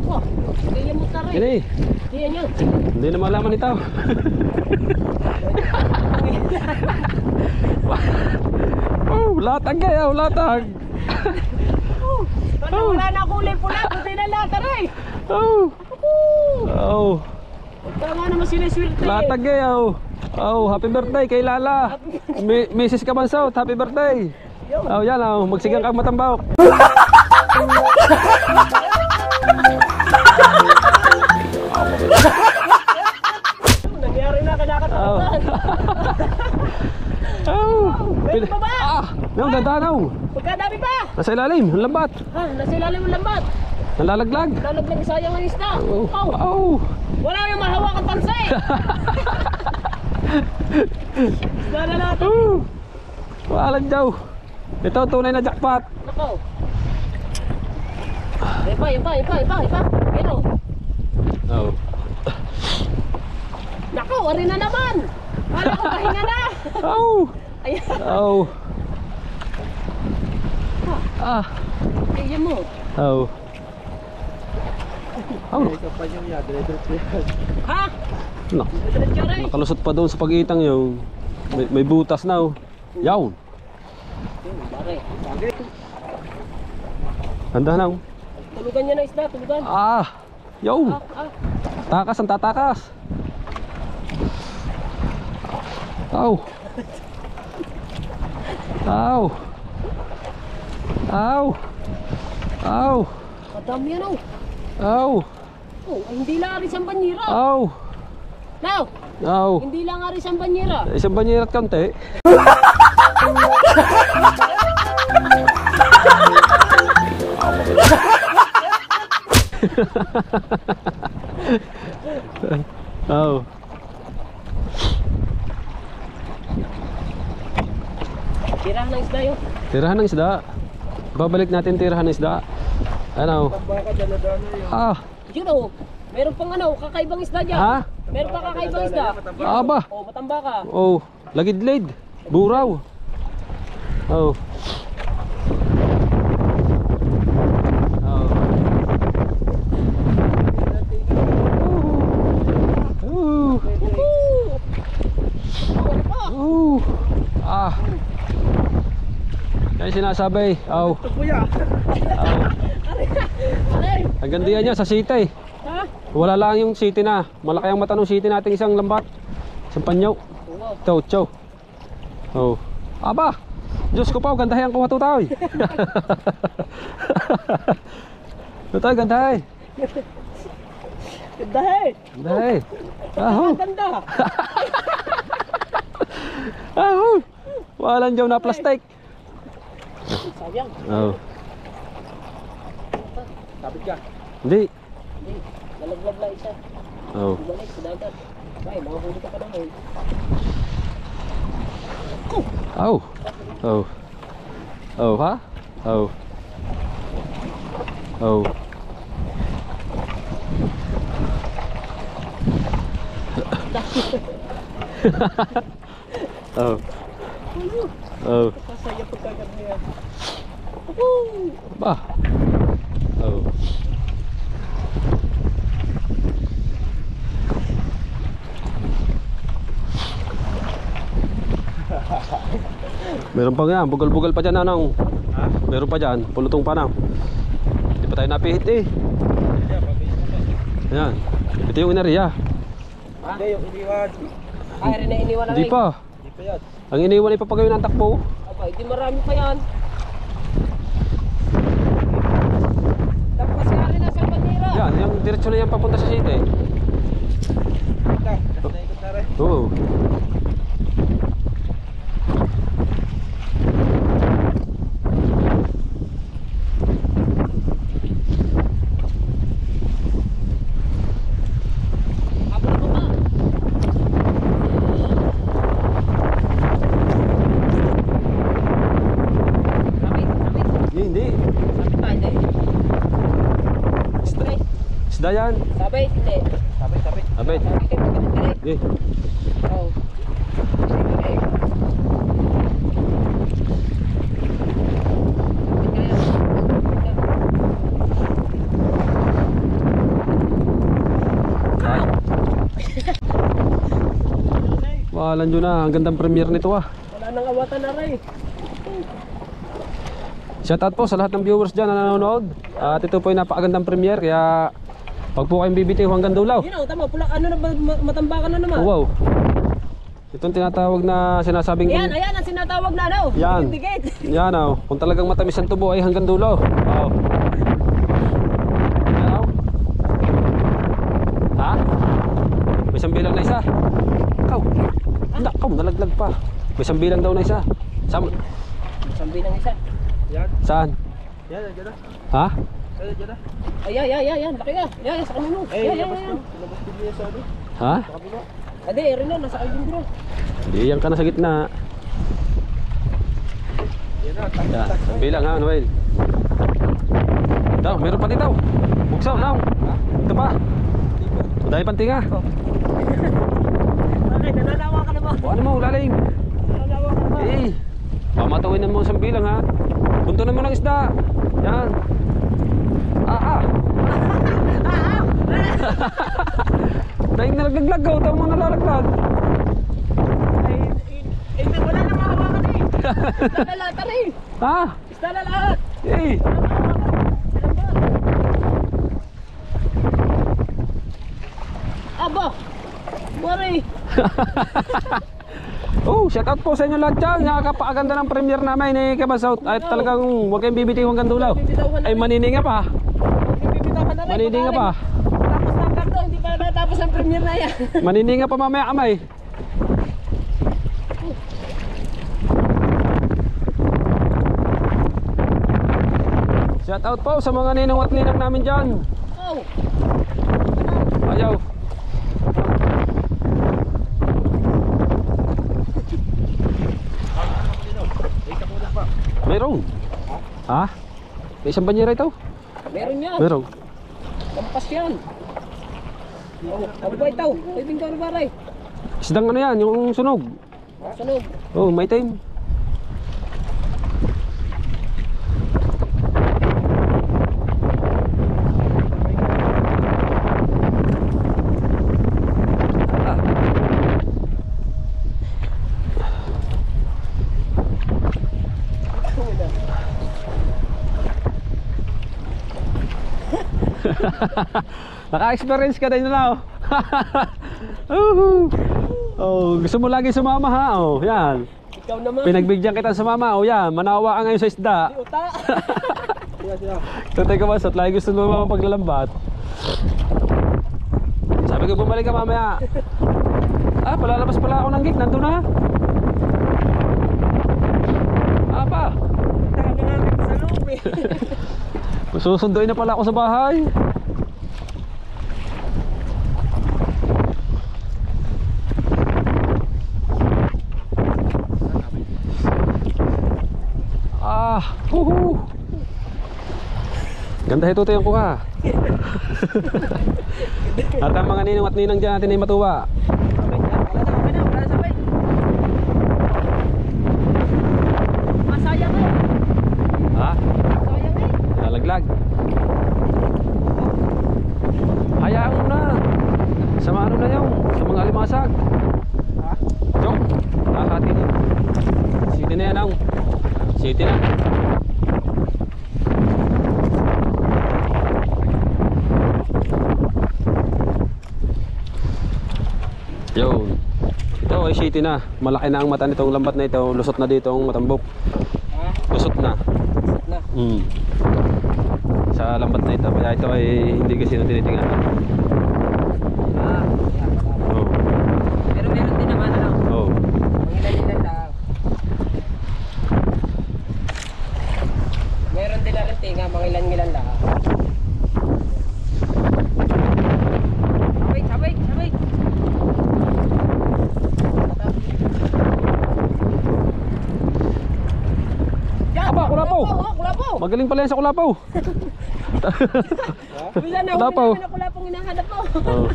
B: Wah, ganyan mo taray.
A: ini.
B: Ganyan yun.
A: Hindi na malaman ito. Oh, latag kayo, latag.
B: Wala na kulay pula. Buti na lahat taray.
A: Oh. Oh,
B: Tama naman sila swerte.
A: latag kayo. Oh, happy birthday kay Lala. Mrs. Kabansot, happy birthday. Oh, yan oh, magsigang kang matambawak.
B: Nangyari na
A: Oh.
B: kinakatakutan.
A: Oh.
B: May baba.
A: Ah, nang dadanaw.
B: Pagkadami pa.
A: Nasa ilalim, ang lambat.
B: Nasa ilalim ng lambat.
A: Nalalaglag.
B: Lalaglag sayang ang isda.
A: Oh.
B: Oh.
A: Oh.
B: Wala yung mahawakan pansa eh. Isda na natin.
A: Oh. Walang daw. Ito tunay na jackpot.
B: Nako. Ipa. Yan o.
A: Oh.
B: Nako, ari na naman. Kala ko pahinga na.
A: Oh.
B: Ayan.
A: Oh. Ah.
B: Iyan mo.
A: Oh. Oh.
C: Ikaw pa yung yan. Dire-diretso yan.
B: Ha?
A: Nak
B: Diretso rin.
A: nakalusot pa doon sa pagitang yung may butas na oh. Yawn.
B: Pare.
A: Handa na oh.
B: Tulugan niya na isda. Tulugan.
A: Ah. Yawn.
B: Ah.
A: Takas ang tatakas. Aw. Aw. Aw. Aw.
B: Madami yan oh.
A: Aw.
B: Oh, ay, hindi lang aris ang banyera.
A: Aw.
B: Now,
A: Aw.
B: hindi lang aris ang banyera.
A: Isang banyirat konti. Aw.
B: Tirahan ng isda yun.
A: Tirahan ng isda. Babalik natin tirahan ng isda. Ano?
C: Baka dala-dala yun.
A: Ah.
B: Yun oh. Meron pang ano, kakaibang isda dyan.
A: Ha?
B: Meron pang kakaibang isda.
A: Aba.
B: Oh, matambaka.
A: Oh, lagidlid. Buraw. Oh. Oh. Oh. Oh. Ah. Yan sinasabi. Oh.
C: Ito kuya.
A: Oh.
B: Aray!
A: Ang gandihan niya sa city.
B: Ha?
A: Wala lang yung city na. Malaki ang mata ng city nating isang lambat. Isang panyaw.
B: Wow.
A: Chow, chow. Oh. Aba. Diyos ko pa, gandahay ang kuha to tayo. Ito tayo, gandahay.
B: Ganda eh!
A: Gandahay. Aho.
B: Ganda!
A: Aho. Walang jaw na plastic.
B: Sayang.
A: Oh.
C: Sabit ka.
A: Hindi.
B: Hindi. Nalaglag lang isa.
A: Oh.
B: Bumalik sa dagat. Ay, makahuli ka pa naman.
A: Oh. Oh. Oh, ha? Oh. Oh. Oh. Oh.
B: Kasaya pagkagat niya.
A: Ba. Oh. Meron pa nga, bugal-bugal pa dyan anong.
C: Ha?
A: Meron pa dyan, pulutong pa na. Hindi pa tayo napihit eh. Ayan, ito yung inariya.
C: Hindi, yung iniwan.
B: Ay, rin na iniwan na
A: Hindi
B: rin.
A: pa.
C: Hindi pa yan.
A: Ang iniwan ay papagawin ng takbo.
B: Aba, hindi marami pa yan. Tapos nga rin na sa bandera.
A: Yan, yung diretsyo na yan papunta sa city.
C: Ito, naikot na rin.
A: Oo.
B: Habol mo pa. Rapid, rapid.
A: Hindi.
B: Rapid pa, hindi.
A: Isda, isda yan.
B: Sabay, hindi.
C: Sabit, sabit.
A: Abet.
B: Sabay kayo, direct.
A: Hindi.
B: Oh. Direct.
A: Walan nyo na, ang gandang premiere nito ah.
B: Wala nang awatan na rin.
A: Shoutout po sa lahat ng viewers dyan na nanonood. At ito po ay napakagandang premiere, kaya pag po kayong bibitiw hanggang dulaw.
B: Yun o, tama, pula, ano na, matambakan na naman.
A: Oh, wow. Itong tinatawag na sinasabing...
B: Ayan, ayan ang sinatawag na ano.
A: Yan.
B: Dikit.
A: Yan oh. Kung talagang matamis ang tubo ay hanggang dulo. Oh. Yan oh. Ha? May isang bilang na isa. Ikaw. Nakaw, nalaglag pa. May isang bilang daw na isa.
B: Sambi ng isa.
C: Yan.
A: Saan?
C: Yan, nandiyan na.
A: Ha?
C: Yan, nandiyan na.
B: Ay, yan, laki ka. Yan, sa kami mo.
C: Eh,
B: Yan.
C: labas ko. Labas ko niya sa ano.
A: Ha?
C: Sa kabila.
B: Ade, rin na, nasa album bro.
A: Di yan ka na sa gitna.
C: Yan na.
A: Yan. Isang bilang ha, Noel. Daw, meron pa dito. Buksaw, daw. Ito pa. Dahil pantinga.
B: Okay, nananawa ka na ba?
A: O ano mo, lalim.
B: Nananawa ka na ba?
A: Eh, pamatawin na mo isang bilang ha. Punto na mo ng isda. Yan. Naglaglag ka, utaw mo nalalaglag.
B: Wala nang mahawakan eh. Isda na lahat eh.
A: Ha?
B: Isda na lahat.
A: Eh.
B: Aba. Mari.
A: Oh, shout out po sa inyo lahat dyan. Nakakapakaganda ng premiere namin ni Kabasaut. Ay talagang huwag kayong bibitiw hanggang dulo. Ay manininga pa. Manininga pa.
B: Tapos ng karto, hindi pa natapos ang premiere na yan.
A: Manininga pa mamaya kamay. Shout out po sa mga ninong at ninang namin dyan.
B: Oh.
A: Ayaw. Meron. Ha? May isang banyera ito?
B: Meron yan.
A: Meron.
B: Lampas yan. Oh, ano ba ito? Pwedeng karubaray.
A: Isdang ano yan, yung sunog.
B: Sunog.
A: Oh, may time. Naka-experience ka din na, oh. Oh, gusto mo lagi sumama, ha? Oh, yan.
B: Ikaw naman.
A: Pinagbigyan kita sumama. Oh, yan. Manawa ka ngayon sa isda.
B: Di uta.
A: Tutay ka ba? Lagi gusto mo naman paglalambat. Sabi ko bumalik ka mamaya. Ah, palalabas pala ako ng gate. Nandun na. Ah, pa.
B: Tama nga sa loob eh.
A: Susunduin na pala ako sa bahay. Ah, huhu. Ganda ito yung kuha. At ang mga ninong at ninang dyan natin ay matuwa.
B: Wala na sabay. Masayang eh.
A: Ha?
B: Sayang eh.
A: Lalaglag. Hayaan mo na. Sama ano na yung sa mga alimasag. Ha? Chok. Hati na. City na yan ang. City na. Yo. Ito ay city na. Malaki na ang mata nitong lambat na ito. Lusot na dito ang matambok. Lusot na.
B: Na.
A: Sa lambat na ito. Kaya ito ay hindi kasi na tinitingnan.
B: Ah,
A: Oh.
B: pero meron din naman ano.
A: Oh.
B: Ilan lang. Meron din lang tinga, mga ilan lang. Sabay.
A: Aba, kulapaw.
B: Kulapaw.
A: Magaling pala yan sa kulapaw.
B: Wala na,
A: Kulapaw.
B: wala na kulapong hinahanap mo.
A: Oh.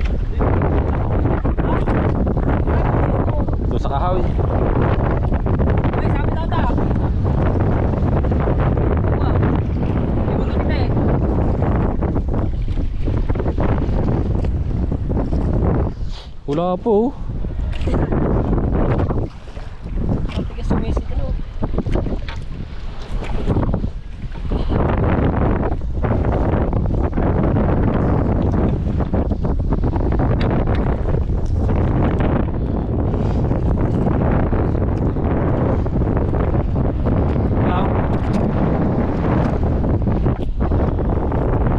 A: Doon sa kahoy.
B: Ay, sabi tata. Wow. Hindi mo nakita eh.
A: Kulapaw.
B: Tigas sumisit ano.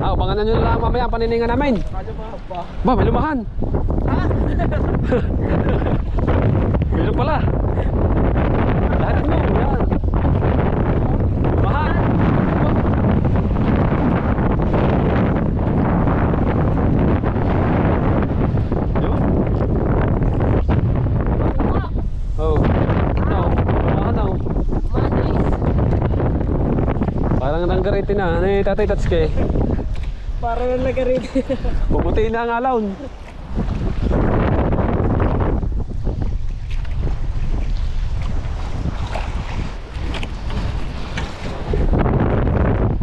A: Abangan nyo na lang mamaya ang paniningan namin. Ba, may lumahan.
B: Ha?
A: Meron pala. Lahat mo, yan. Lumahan. Yun. Oh. No. Lumahan na. Parang nanggarete na. Ano yung Tatay Tatsuke?
B: Para na nagarin.
A: Puputiin na ang alon.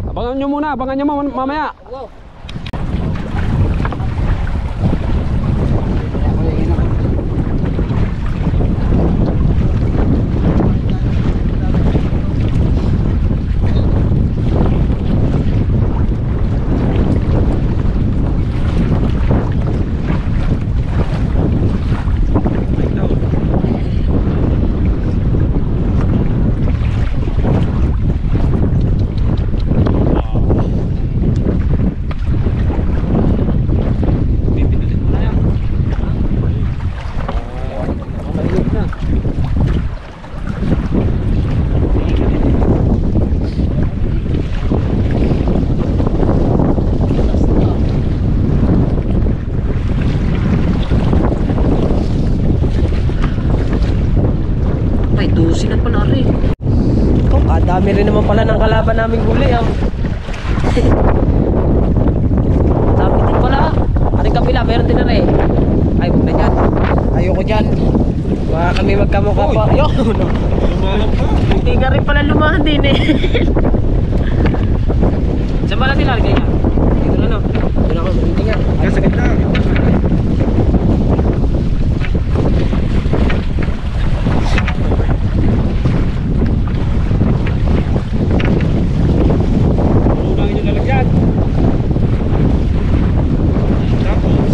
A: Abangan nyo muna, abangan nyo mamaya.
B: Wow. Dami rin naman pala ng kalaban naming huli. Dami din pala. Aring kapila, meron din na rin. Ay, huwag na dyan. Ayoko dyan. Baka kami magkamukha pa. Ayun. Hindi nga rin pala lumahan din eh. Saan ba natin lalagay yan? Dito na no. Doon ako, hindi nga.
C: Kaya sa gitna. Unang yung lalagyan. Tapos.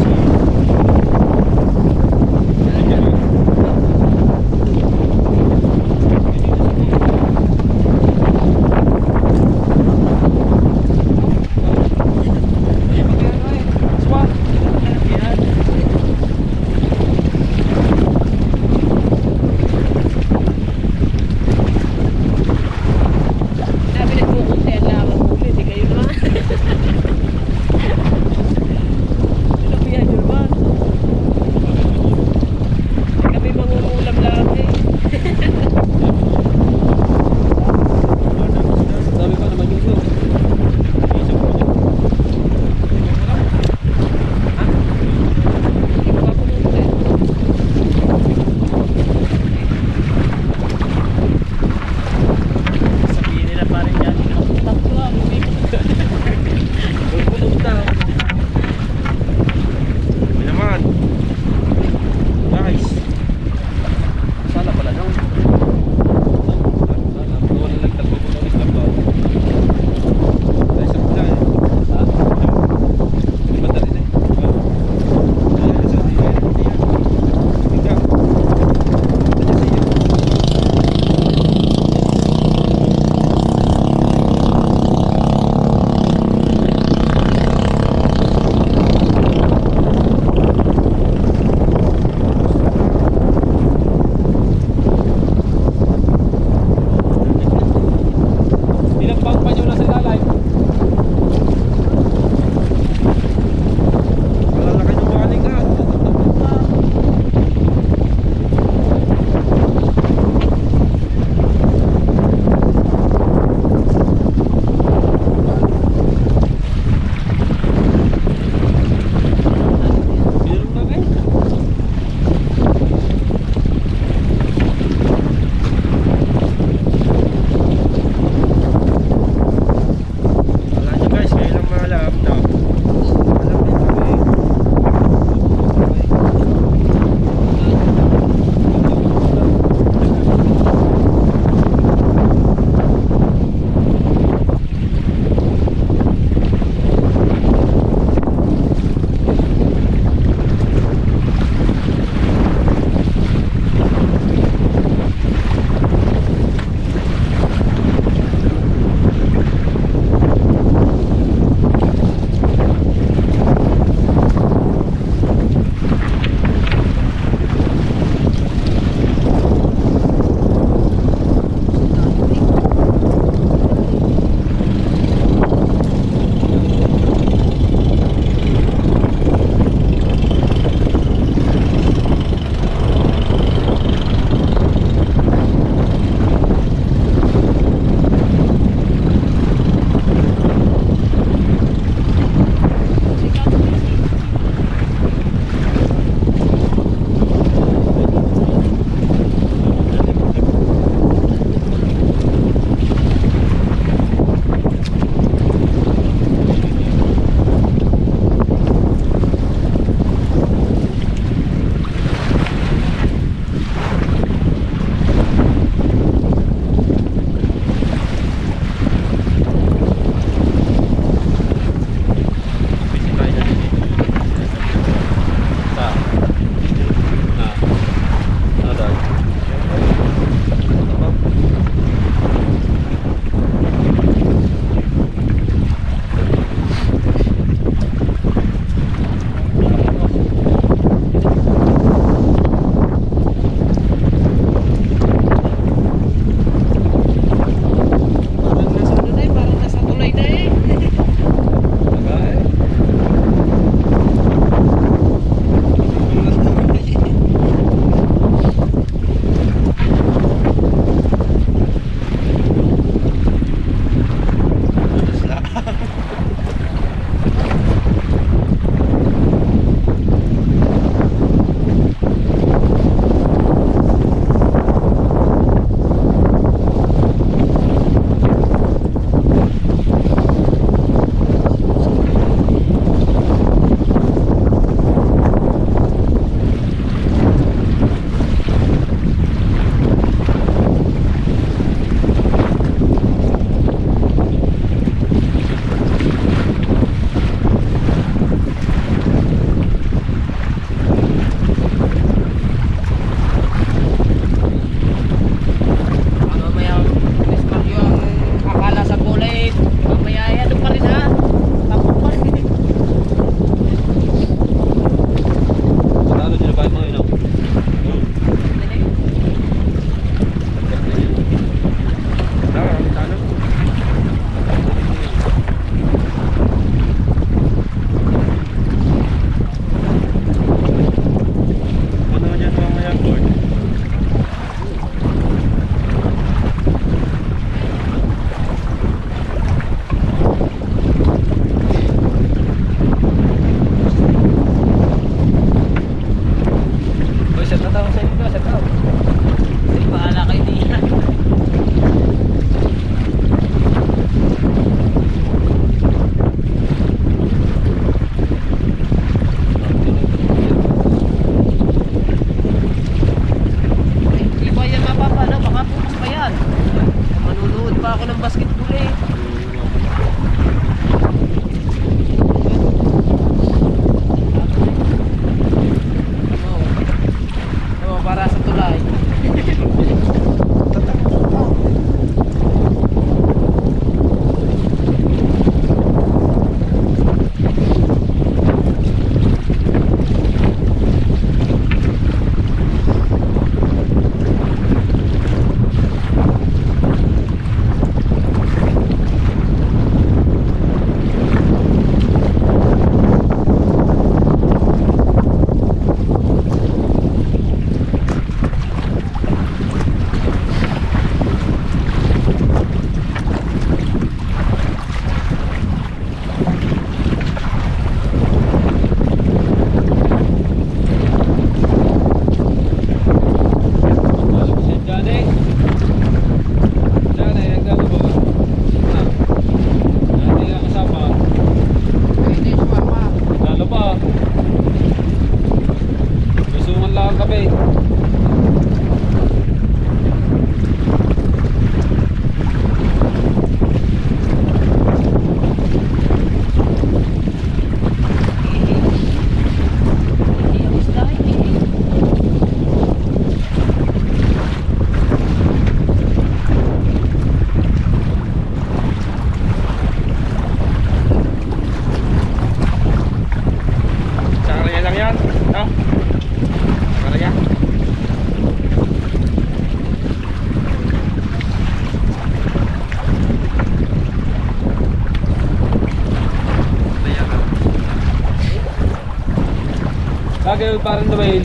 A: Lagi parang Noel.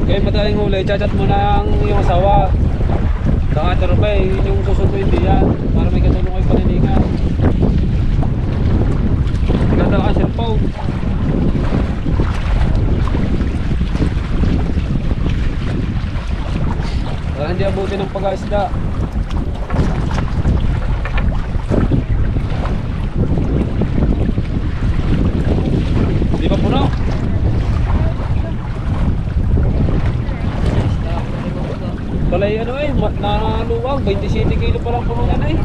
A: Kaya madaling huli, chat mo na ang iyong asawa. Saka Terbay, yung susunod mo hindi yan. Para may katulong kayo paniningan. Ganda ka cellphone. Para hindi abuti ng pag-aisda. Di ba puno? Balay ano eh, naluwag, 27 kilo pa lang puno yan eh.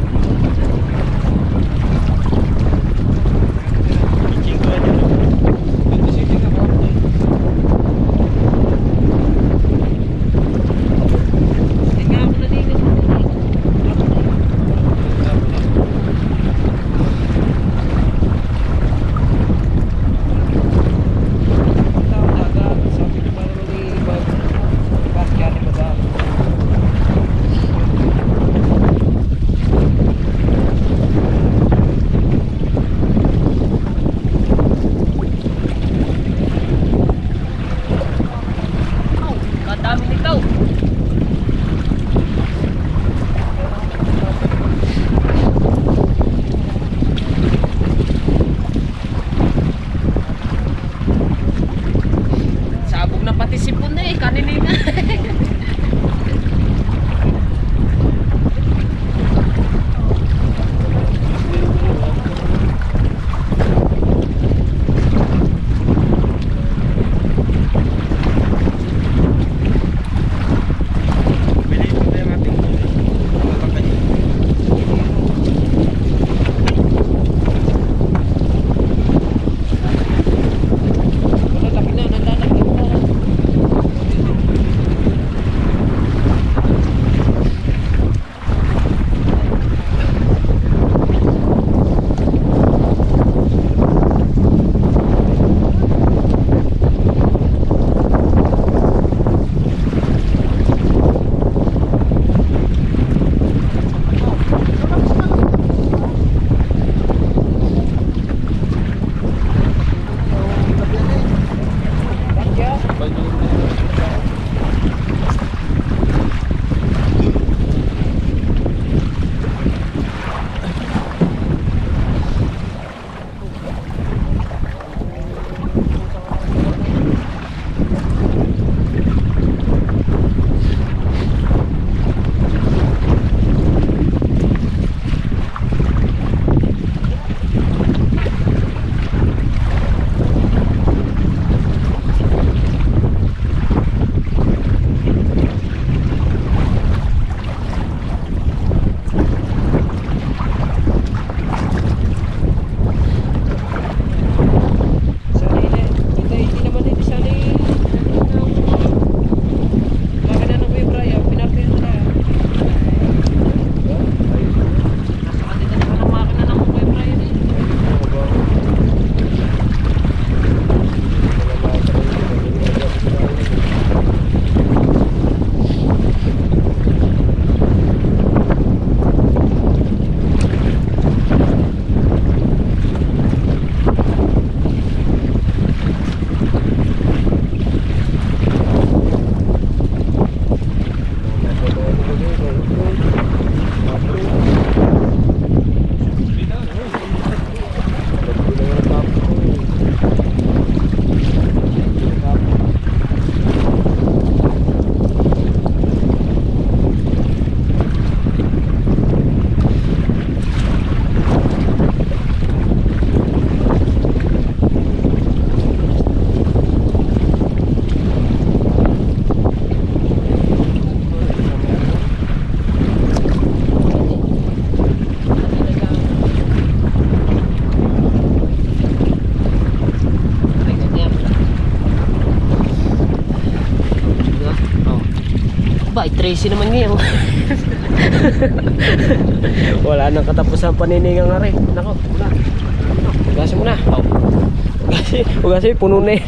B: Ba, 13 naman ngayon. Wala nang katapusan paniningang nga rin. Nako, muna. Hugasin mo na. Oh. Hugasin, puno na yun.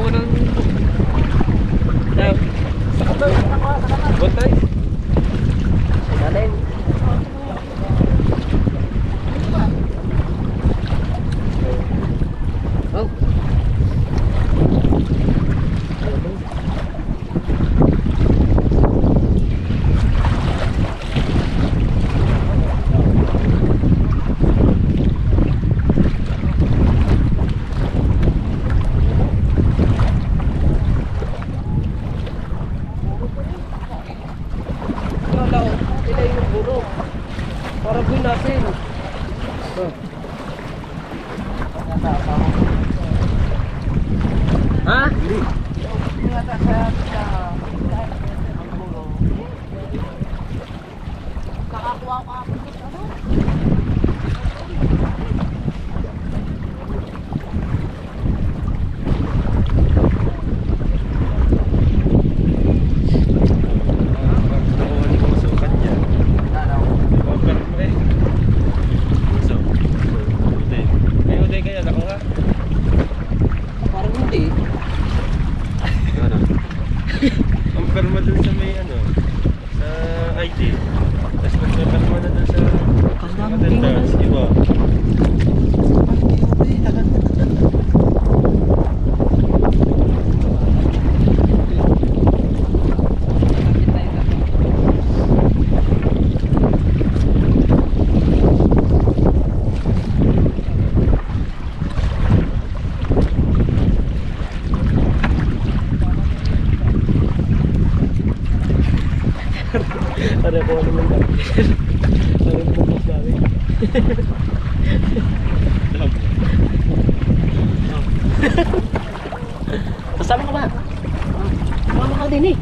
A: ka ng... Bantay.
B: Natin. Oh. Para buhay natin. Ha? Parang hindi.
A: Ano?
C: Ang perma dun sa may ano, sa IT. Tapos magpaperma na dun sa attendance, iba.
B: Ano ko naman ba? Ano yung bukas namin? Kasama ka ba? Kasama ka din eh.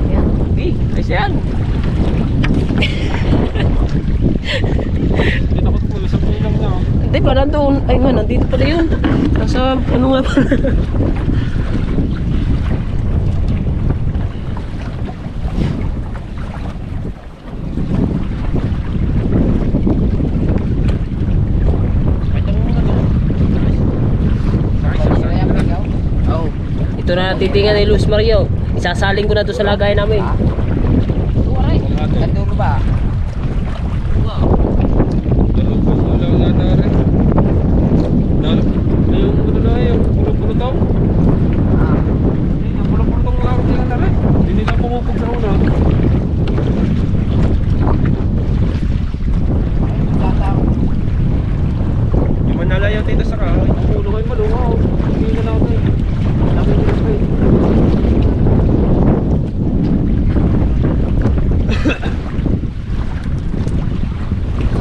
B: Yan. Ayos yan.
A: Dito ko po, sa pilang na.
B: Hindi ba nandoon? Ay nga, nandito pala yun. Nasa ano nga pala. Ito na titingan ni Luz Mario. Isasaling ko na to sa lagay namin.
A: Dalog pa lang yata rin. Dalog. Yung ano na yung pulo-pulo tao. Yung pulo-pulo tong laro nila na rin. Hindi nila pumupog sa una.
C: Yung manalayaw tito sa kahoy.
A: Pulo kayo malungaw. Hindi na natin. Laki nila pa eh.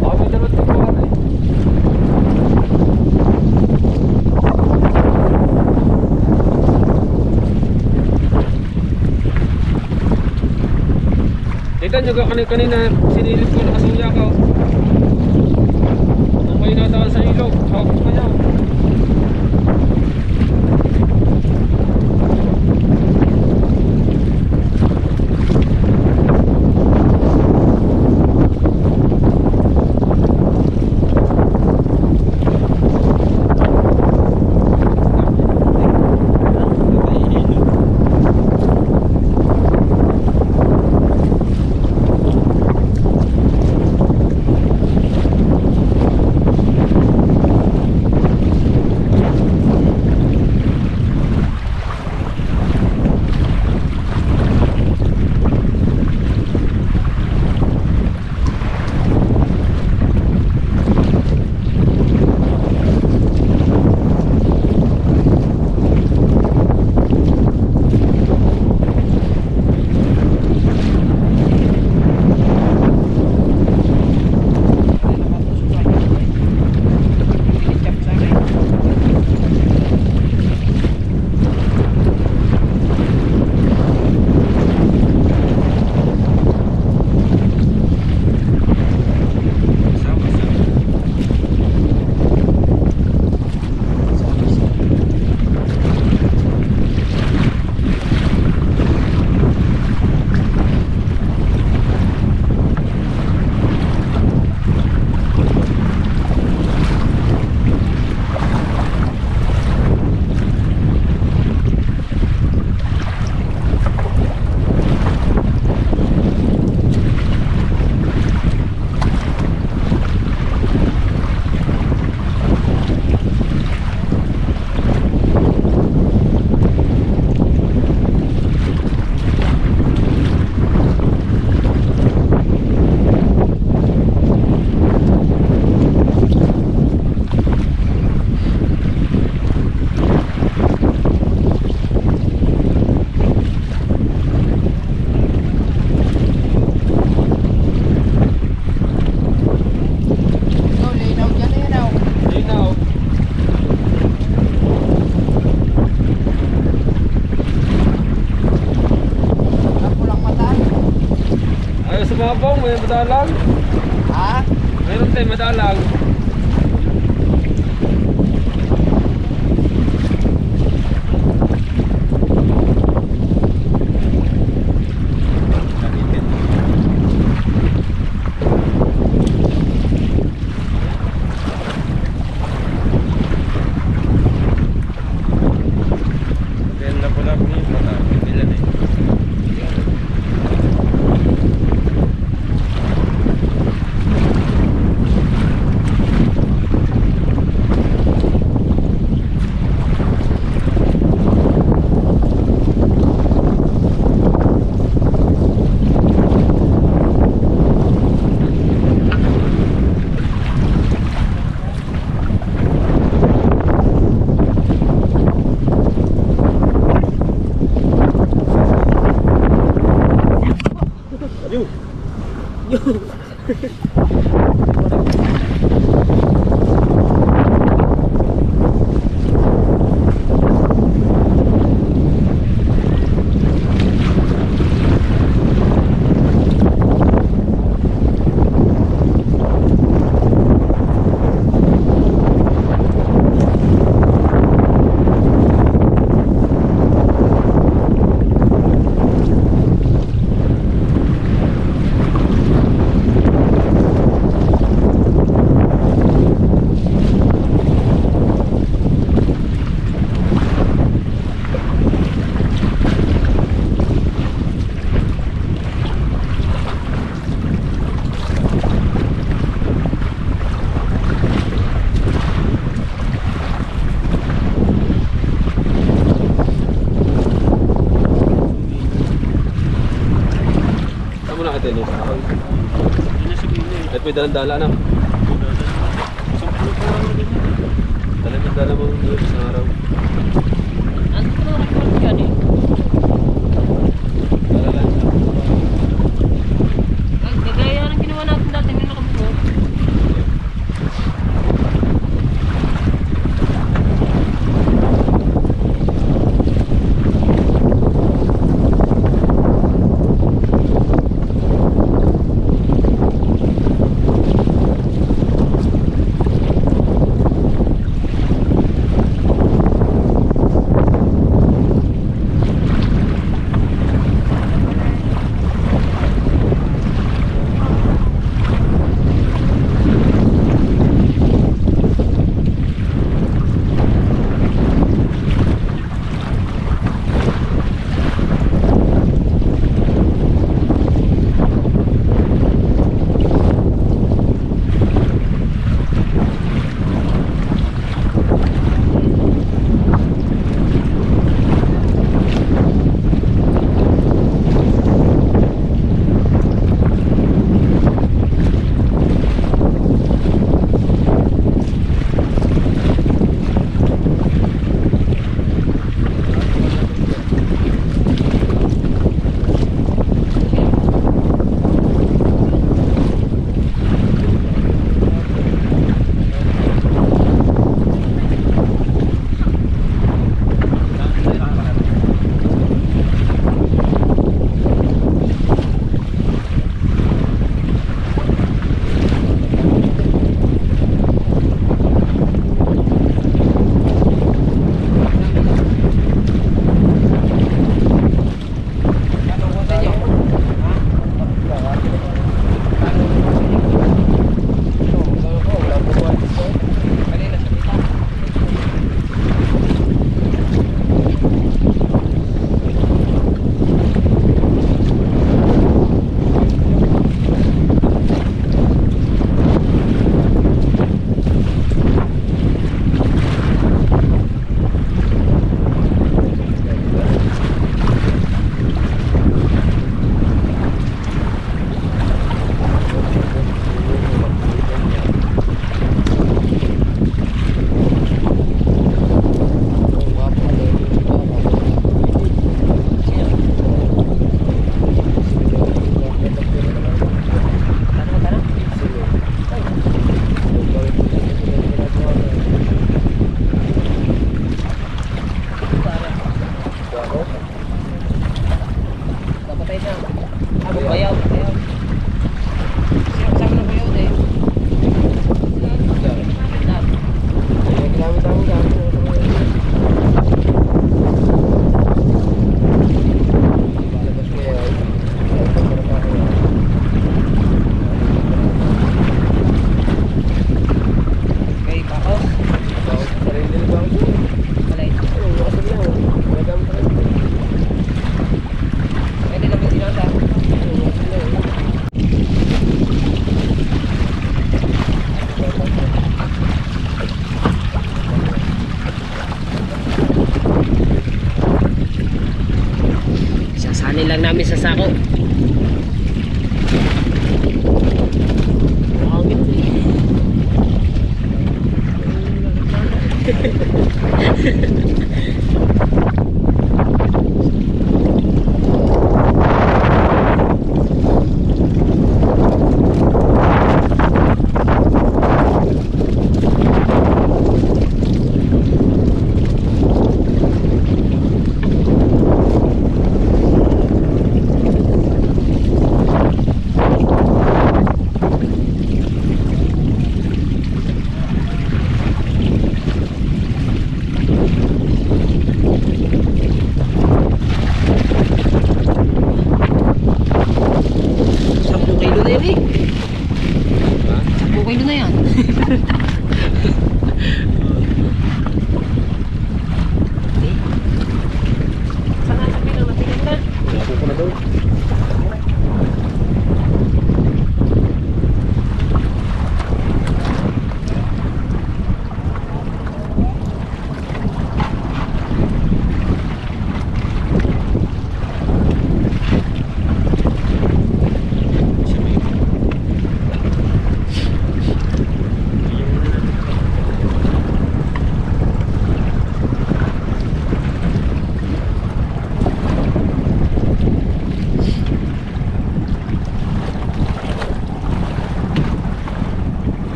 A: Baka may dalawang tigbuhan eh. Tignan nyo kanina sinilip ko nakasuya ka. Kung may nataan sa ilog, hawak ka niya. madalang.
D: Ha?
A: Meron tayo madalang.
C: Kaya na pala kung yung mata. Nila na eh.
A: Saan mo na natin eh? At may dalang-dala na. Dalang-dala mo doon sa araw.
B: Ano ko na record yan eh?
A: Dala lang.
B: Gagaya ng ginawa natin dati nung nakabuo. lang namin sa sako. Hangin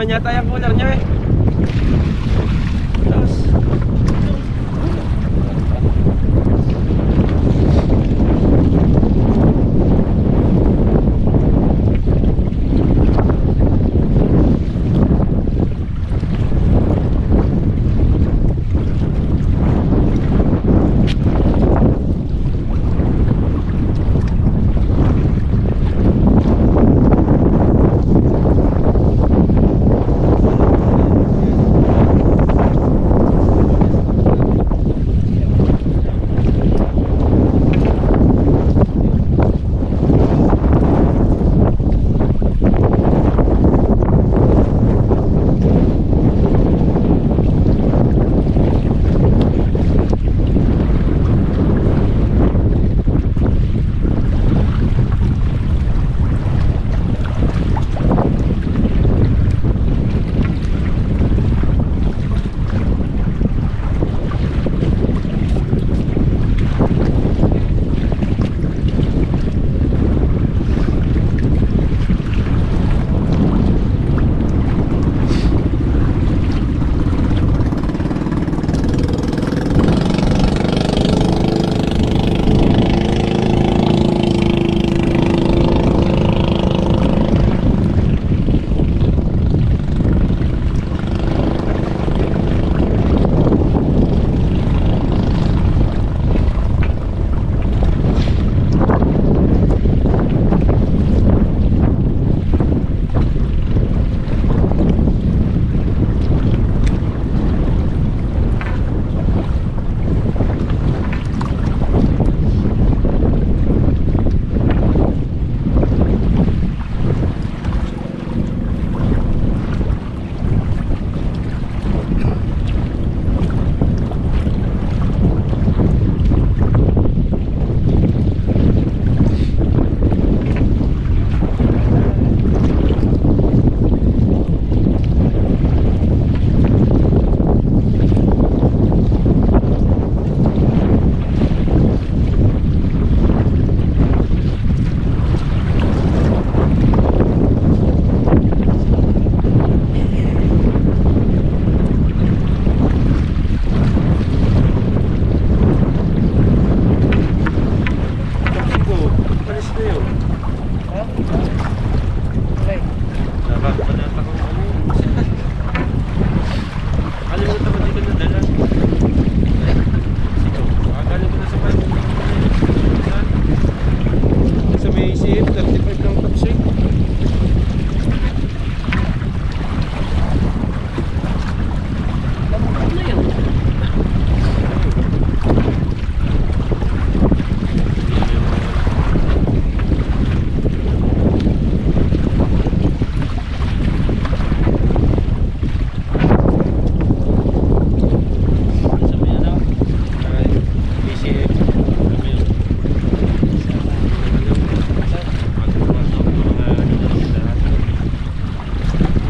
C: naman yata yung cooler niya eh. Tapos,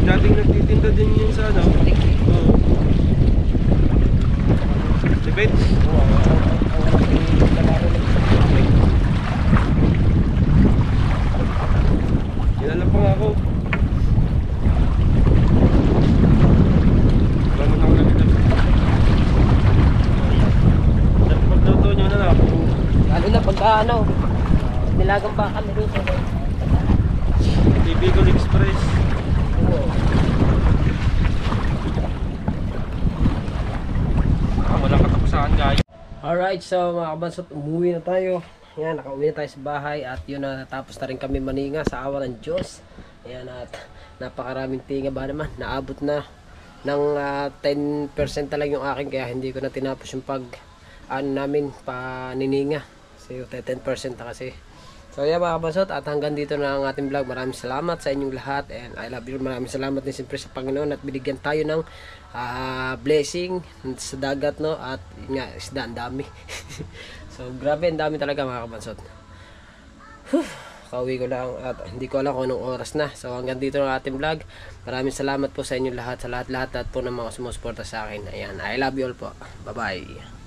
C: dating nagtitinda din yun sa ano? Oo. Tibet? Kilala pa nga ako. Vamos ako na dito. Dapat pagluto nyo na lang.
B: Lalo na pagka ano, nilagang baka niluto ko.
C: Bicol Express. Wala katapusan guys.
B: Alright, so mga kabansot, umuwi na tayo. Yan, nakauwi na tayo sa bahay at yun na, natapos na rin kami maninga sa awa ng Diyos. Ayan, at napakaraming tinga ba naman, naabot na ng 10% na lang yung akin, kaya hindi ko na tinapos yung pag ano namin panininga. So 10% na kasi. So yeah mga kabansot, at hanggang dito na ang ating vlog. Maraming salamat sa inyong lahat and I love you. Maraming salamat din siyempre sa Panginoon at binigyan tayo ng blessing sa dagat, no, at yun nga, isda, ang dami. So grabe, ang dami talaga mga kabansot. Kauwi ko lang at hindi ko alam kung anong oras na. So hanggang dito na ang ating vlog. Maraming salamat po sa inyong lahat, sa lahat-lahat at po ng mga sumusuporta sa akin. Ayan, I love you all po. Bye bye.